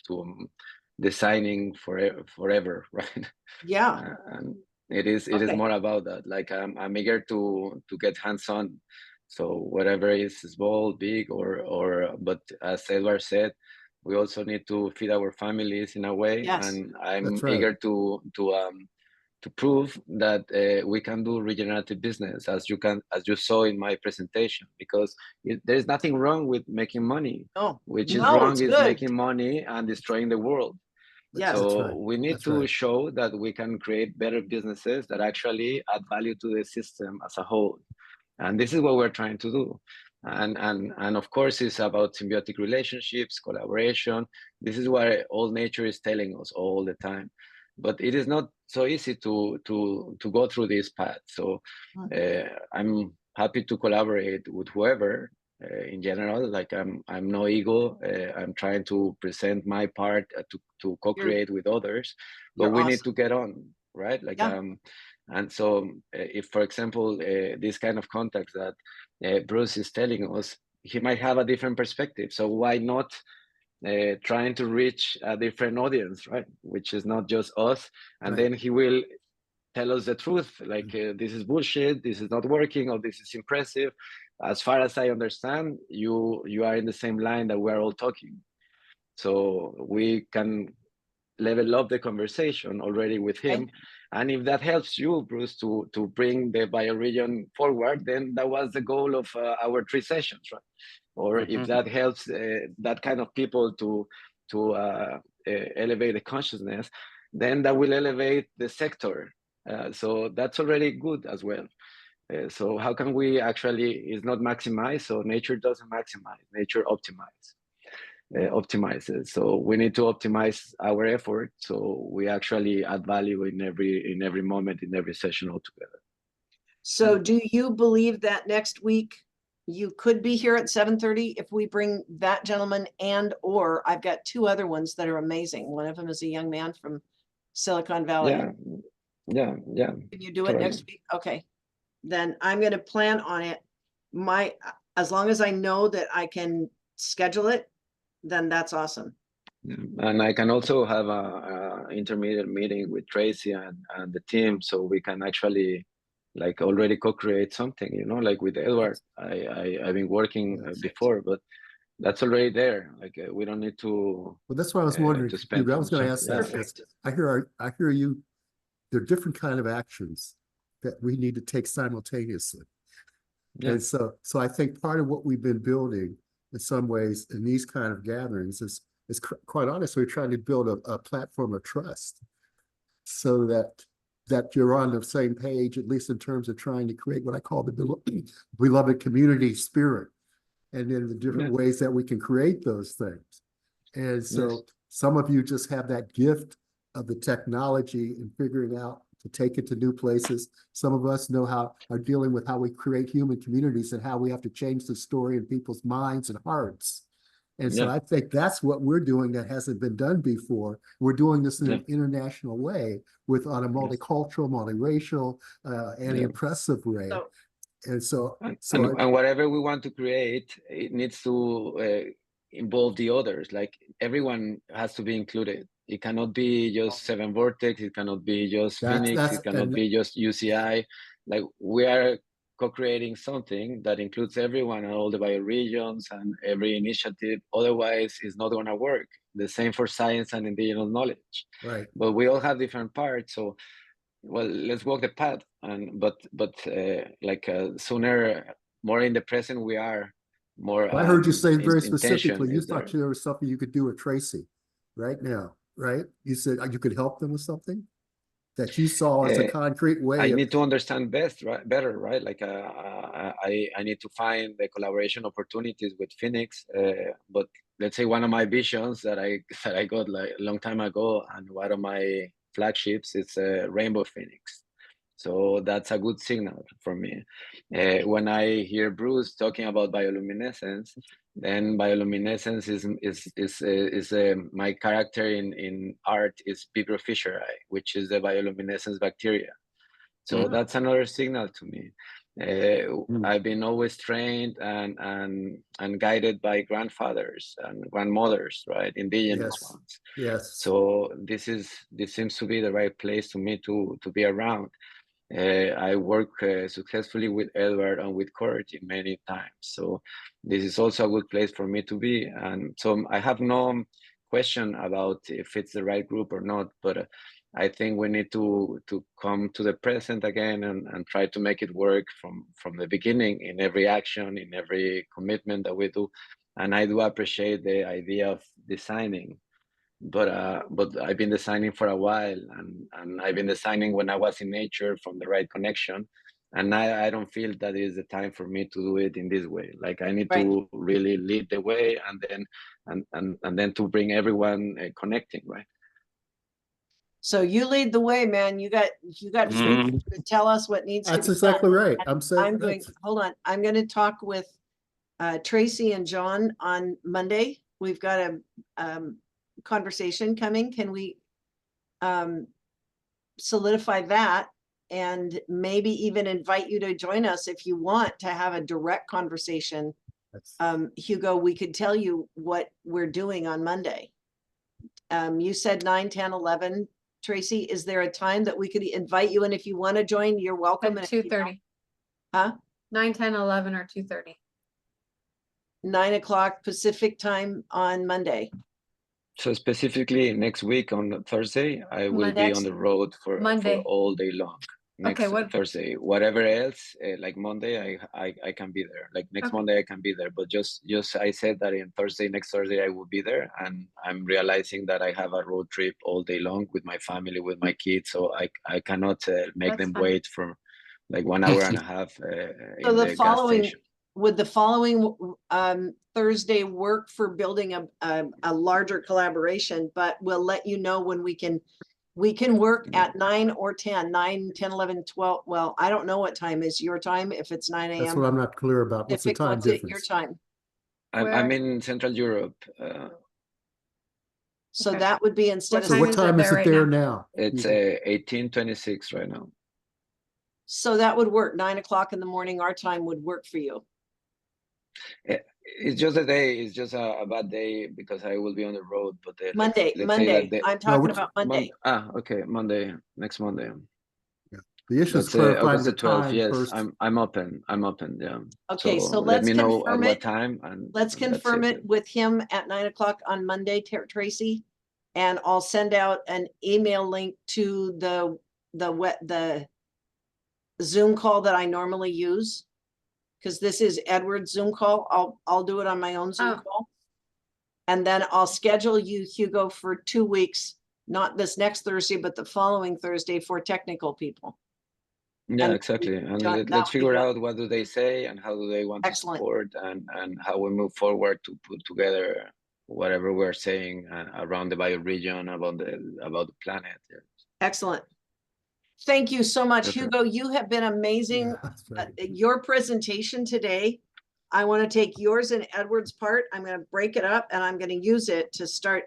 designing forever, right? Yeah. And it is more about that. Like I'm eager to get hands-on. So whatever is small, big, or but as Eduard said, we also need to feed our families in a way. Yes. And I'm That's right. eager to prove that we can do regenerative business, as you saw in my presentation, because there's nothing wrong with making money. Oh, Which is no, wrong it's is good. making money and destroying the world. Yes. That's So right. we need That's to right. show that we can create better businesses that actually add value to the system as a whole. And this is what we're trying to do. And of course, it's about symbiotic relationships, collaboration. This is what all nature is telling us all the time. But it is not so easy to go through this path. So I'm happy to collaborate with whoever. In general, like I'm no ego. I'm trying to present my part to co-create with others, but we need to get on, right? Like and so if, for example, this kind of context that Bruce is telling us, he might have a different perspective. So why not trying to reach a different audience, right? Which is not just us, and Right. then he will tell us the truth, like this is bullshit, this is not working, or this is impressive. As far as I understand, you are in the same line that we're all talking. So we can level up the conversation already with him. Okay. And if that helps you, Bruce, to bring the bioregion forward, then that was the goal of our 3 sessions, right? Or if that helps that kind of people to elevate the consciousness, then that will elevate the sector. So that's already good as well. So how can we actually, is not maximize, so nature doesn't maximize, nature optimizes. So we need to optimize our effort, so we actually add value in every moment, in every session altogether. So do you believe that next week you could be here at 7:30 if we bring that gentleman, and or I've got 2 other ones that are amazing. One of them is a young man from Silicon Valley. Yeah. Can you do it next week? Okay. Then I'm going to plan on it. As long as I know that I can schedule it, then that's awesome. And I can also have a intermediate meeting with Tracy and the team, so we can actually like already co-create something, like with Eduard. I've been working before, but that's already there. Like we don't need to. Well, that's what I was wondering. To spend I was going to ask that. Perfect. I hear you. There are different kind of actions that we need to take simultaneously. Yeah. And so I think part of what we've been building in some ways in these kind of gatherings is quite honestly, we're trying to build a platform of trust so that you're on the same page, at least in terms of trying to create what I call the beloved community spirit, and then the different ways that we can create those things. And so some of you just have that gift of the technology and figuring out to take it to new places. Some of us are dealing with how we create human communities and how we have to change the story in people's minds and hearts. And so I think that's what we're doing that hasn't been done before. We're doing this in an international way on a multicultural, multiracial, anti-oppressive way. And whatever we want to create, it needs to involve the others. Like everyone has to be included. It cannot be just 7 Vortex. It cannot be just Phoenix. It cannot be just UCI. Like we are co-creating something that includes everyone and all the bioregions and every initiative. Otherwise, it's not going to work. The same for science and indigenous knowledge. Right. But we all have different parts. So, well, let's walk the path. Sooner, more in the present we are, more. I heard you say very specifically, you thought there was something you could do with Tracy right now, right? You said you could help them with something that you saw as a concrete way. I need to understand better, right? Like I need to find the collaboration opportunities with Phoenix. But let's say one of my visions that I got like a long time ago, and one of my flagships is Rainbow Phoenix. So that's a good signal for me. When I hear Bruce talking about bioluminescence, then bioluminescence is my character in art is Vibrofisheri, which is the bioluminescence bacteria. So that's another signal to me. I've been always trained and guided by grandfathers and grandmothers, right? Indigenous ones. Yes. So this seems to be the right place to me to be around. I work successfully with Eduard and with Courage many times. So this is also a good place for me to be. And so I have no question about if it's the right group or not, but I think we need to come to the present again and try to make it work from the beginning in every action, in every commitment that we do. And I do appreciate the idea of designing, but I've been designing for a while, and I've been designing when I was in nature from the right connection, and I don't feel that is the time for me to do it in this way. Like I need Right. to really lead the way, and then to bring everyone connecting, right? So you lead the way, man. You got Mhm. to tell us what needs to That's be exactly done. right. I'm saying. I'm going, hold on, I'm gonna talk with Tracy and John on Monday. We've got a conversation coming. Can we solidify that and maybe even invite you to join us if you want to have a direct conversation? Hugo, we could tell you what we're doing on Monday. You said 9, 10, 11. Tracy, is there a time that we could invite you? And if you want to join, you're welcome. Like And if you don't- 2:30, Huh? 9, 10, 11, or 2:30. 9 o'clock Pacific time on Monday. So specifically next week on Thursday, I will be on the road for Monday. all day long. Next Okay, what- Thursday, whatever else, like Monday, I can be there. Like next Okay. Monday, I can be there. But just I said that in next Thursday, I will be there, and I'm realizing that I have a road trip all day long with my family, with my kids, so I cannot make That's them fine. wait for like 1 hour and a half So in the the gas following, station. would the following Thursday work for building a larger collaboration? But we'll let you know when we can work at 9 or 10, 9, 10, 11, 12. Well, I don't know what time is your time, if it's 9 That's a.m. what I'm not clear about. What's the Pacific, time what's it, your difference? time? I'm in Central Europe. So Okay. that would be instead What of. So time what is time it is there it right there now? now? It's Hugo? 18:26 right now. So that would work. 9 o'clock in the morning, our time would work for you. It's just a day. It's just a bad day because I will be on the road. But Monday, let's say that Monday. I'm talking about Monday. Okay, Monday, next Monday. The issue is That's clarifying August the the 12th. time Yes, first. I'm open. I'm open. Yeah. Okay, so let let's me know at confirm what it. time, and Let's and that's confirm it with him at 9 o'clock on Monday, Tracy. And I'll send out an email link to the Zoom call that I normally use. Because this is Edward's Zoom call. I'll do it on my own Zoom call. And then I'll schedule you, Hugo, for 2 weeks, not this next Thursday, but the following Thursday for technical people. Yeah, And exactly. And John, that let's would be figure good. out what do they say and how do they want Excellent. to support, and how we move forward to put together whatever we're saying around the bioregion about the planet. Yeah. Excellent. Thank you so much, Perfect. Hugo. You have been amazing. Yeah, that's right. Your presentation today, I want to take yours and Edward's part. I'm going to break it up and I'm going to use it to start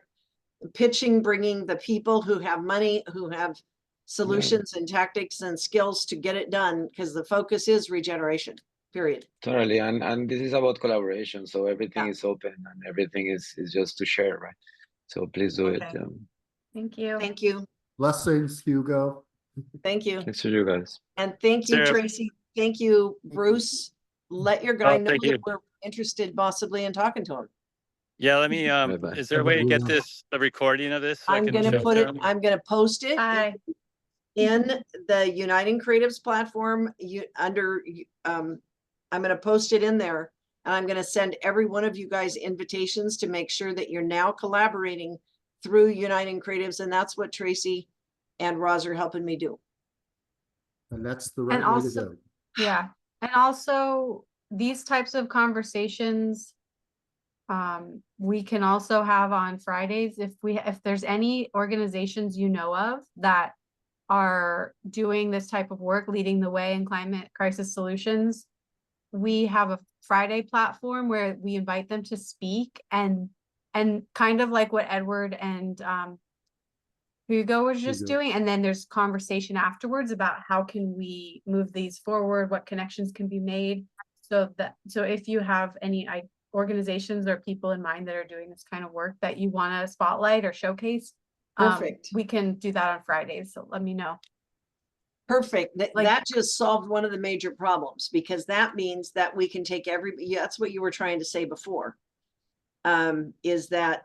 pitching, bringing the people who have money, who have solutions and tactics and skills to get it done, because the focus is regeneration, period. Totally, and this is about collaboration, so everything Yeah. is open and everything is just to share, right? So please do it. Okay. Thank you. Thank you. Blessings, Hugo. Thank you. Thanks to you guys. And thank you, Sarah. Tracy. Thank you, Bruce. Let your guy Oh, know thank that you. we're interested possibly in talking to him. Yeah, let me, Bye-bye. is there a way to get a recording of this? So I I'm can gonna show put it, them? I'm gonna post it Hi. in the Uniting Creatives platform, I'm gonna post it in there. And I'm gonna send every one of you guys invitations to make sure that you're now collaborating through Uniting Creatives. And that's what Tracy and Roz are helping me do. And that's the right And way to also, go. yeah, and also these types of conversations we can also have on Fridays if there's any organizations you know of that are doing this type of work, leading the way in climate crisis solutions. We have a Friday platform where we invite them to speak, and kind of like what Edward and Hugo was just Hugo. doing, and then there's conversation afterwards about how can we move these forward, what connections can be made. So if you have any organizations or people in mind that are doing this kind of work that you want to spotlight or showcase, Perfect. we can do that on Fridays. So let me know. Perfect. That, Like- that just solved one of the major problems, because that means that we can take yeah, that's what you were trying to say before. Is that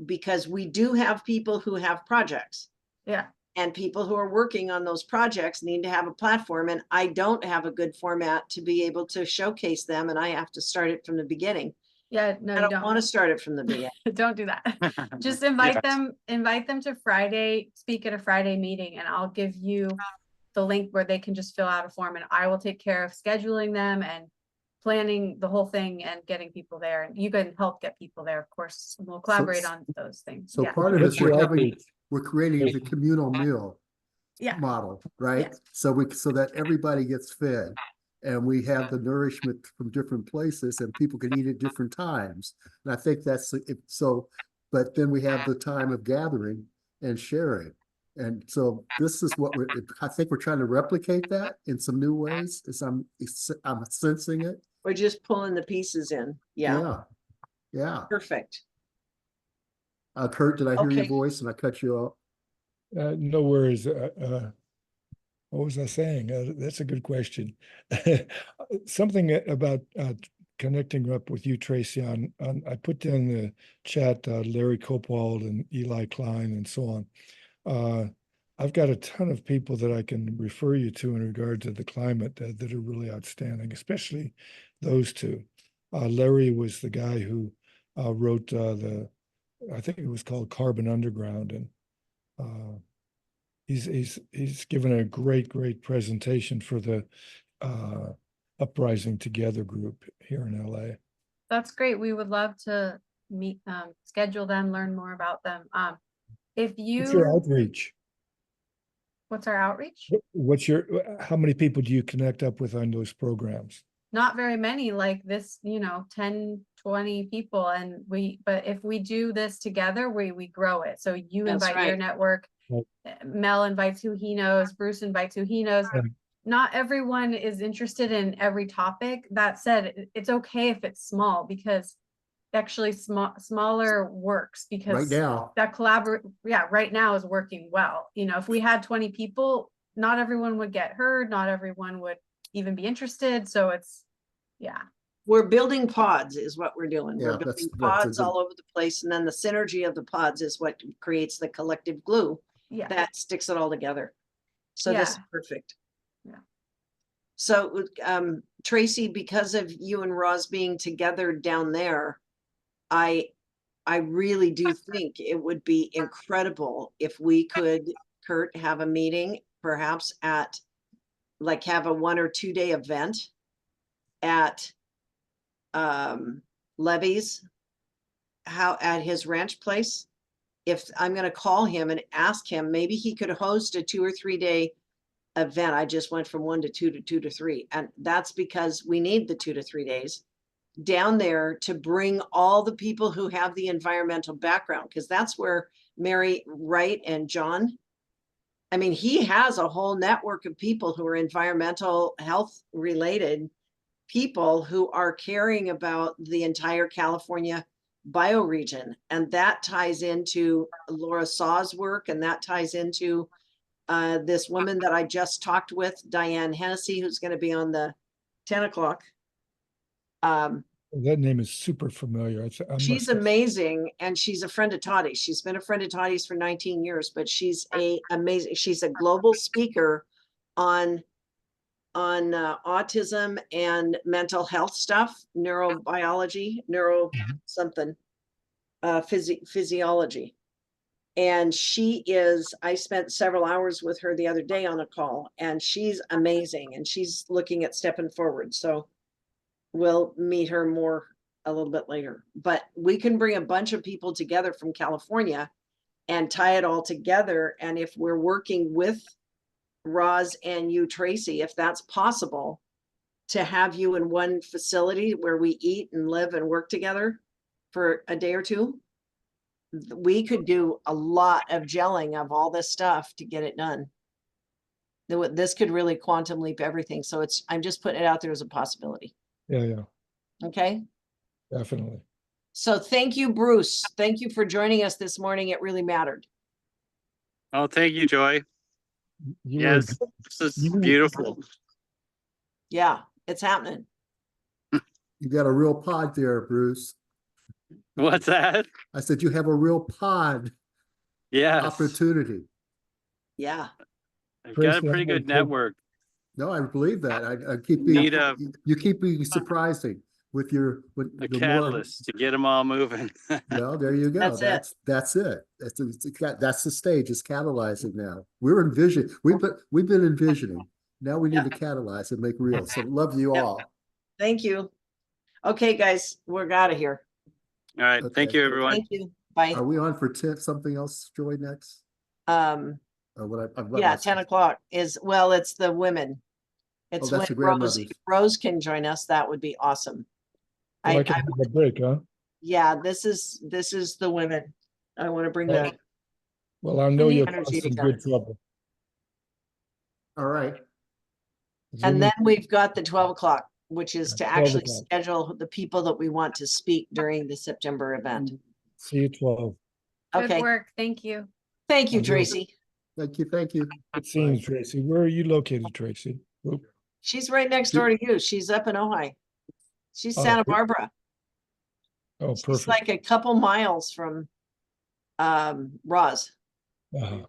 because we do have people who have projects, Yeah, and people who are working on those projects need to have a platform, and I don't have a good format to be able to showcase them, and I have to start it from the beginning. yeah, no, I you don't want to don't. start it from the beginning. Don't do that. Just invite them to Friday, speak at a Friday meeting, and I'll give you the link where they can just fill out a form, and I will take care of scheduling them and planning the whole thing and getting people there. And you can help get people there, of course. We'll collaborate on those things. So Yeah. part of What's this, your we're having, outreach? we're creating the communal meal Yeah. model, right? Yes. So so that everybody gets fed, and we have the nourishment from different places, and people can eat at different times. And I think that's it. So, but then we have the time of gathering and sharing. And so this is what I think we're trying to replicate that in some new ways, as I'm sensing it. We're just pulling the pieces in. Yeah, Yeah. perfect. Kurt, did I hear your Okay. voice and I cut you off? No worries. What was I saying? That's a good question. Something about connecting up with you, Tracy, on I put in the chat Larry Copewald and Eli Klein and so on. I've got a ton of people that I can refer you to in regard to the climate that are really outstanding, especially those two. Larry was the guy who wrote I think it was called Carbon Underground, and he's given a great presentation for the Uprising Together group here in LA. That's great. We would love to meet them, schedule them, learn more about them. If What's your you, outreach? what's our outreach? How many people do you connect up with on those programs? Not very many, like this, 10, 20 people. And but if we do this together, we grow it. So you That's invite your right. network, Right. Mel invites who he knows, Bruce invites who he knows. Right. Not everyone is interested in every topic. That said, it's okay if it's small, because actually smaller works, because Right now. that right now is working well. If we had 20 people, not everyone would get heard, not everyone would even be interested. So it's, We're building pods is what we're doing. Yeah, We're building that's a pods good- all over the place. And then the synergy of the pods is what creates the collective glue yeah. that sticks it all together. So this is Yeah. perfect. Yeah. So, Tracy, because of you and Roz being together down there, I really do think it would be incredible if we could, Kurt, have a meeting, perhaps at, like, have a 1 or 2 day event at Levy's, at his ranch place. If I'm going to call him and ask him, maybe he could host a 2 or 3 day event. I just went from 1 to 2 to 2 to 3. And that's because we need the 2 to 3 days down there to bring all the people who have the environmental background, because that's where Mary Wright and John, I mean, he has a whole network of people who are environmental health related people who are caring about the entire California bioregion. And that ties into Laura Saw's work, and that ties into this woman that I just talked with, Diane Hennessy, who's going to be on the 10 o'clock. That name is super familiar. She's amazing, and she's a friend of Tottie's. She's been a friend of Tottie's for 19 years, but she's she's a global speaker on autism and mental health stuff, neurobiology, something, physiology. And I spent several hours with her the other day on a call, and she's amazing, and she's looking at stepping forward. So we'll meet her more a little bit later, but we can bring a bunch of people together from California and tie it all together. And if we're working with Roz and you, Tracy, if that's possible, to have you in one facility where we eat and live and work together for a day or two, we could do a lot of gelling of all this stuff to get it done. This could really quantum leap everything. So I'm just putting it out there as a possibility. Yeah, Okay. definitely. So thank you, Bruce. Thank you for joining us this morning. It really mattered. Oh, thank you, Joy. You were- Yes, this is you- beautiful. Yeah, it's happening. You got a real pod there, Bruce. What's that? I said you have a real pod Yes, opportunity. Yeah. I've got a Tracy, pretty I'm good gonna take- network. No, I believe that. I keep being, Need a you keep being surprising with your, with a the more. catalyst to get them all moving. Well, there you go. That's it. That's it. That's the stage. It's catalyzing now. We're envisioning. We've been envisioning. Now we need to catalyze and make real. So love you Yep. all. Thank you. Okay, guys, we're out of here. All right, thank Okay. you, everyone. Thank you. Bye. Are we on for something else, Joy, next? Yeah, 10 o'clock is, well, it's the women. It's that's when the Rose, grandmothers. if Rose can join us, that would be awesome. So I I, can have a break, huh? yeah, this is the women. I want to bring Well, the, Well, I know the you'll energy cause some together. good trouble. All right. and Zoom then in- we've got the 12 o'clock, which is to 12 actually o'clock. schedule the people that we want to speak during the September event. See you 12. Good Okay, work. Thank you. thank you, I will. Tracy. Thank you. Thank you. Good seeing you, Tracy. Where are you located, Tracy? Oop. She's right next door to you. She's up in Ojai. She's Oh, Santa good. Barbara. Oh, She's perfect. like a couple miles from Roz. Uh-huh.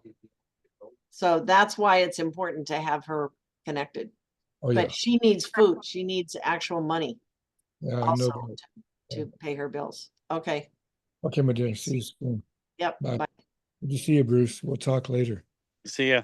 So that's why it's important to have her connected. Oh, yeah. But she needs food. She needs actual money Yeah, I know also that. to pay her bills. Okay. Okay, my dear. See you soon. Yep. Bye. Bye. Good to see you, Bruce. We'll talk later. See ya.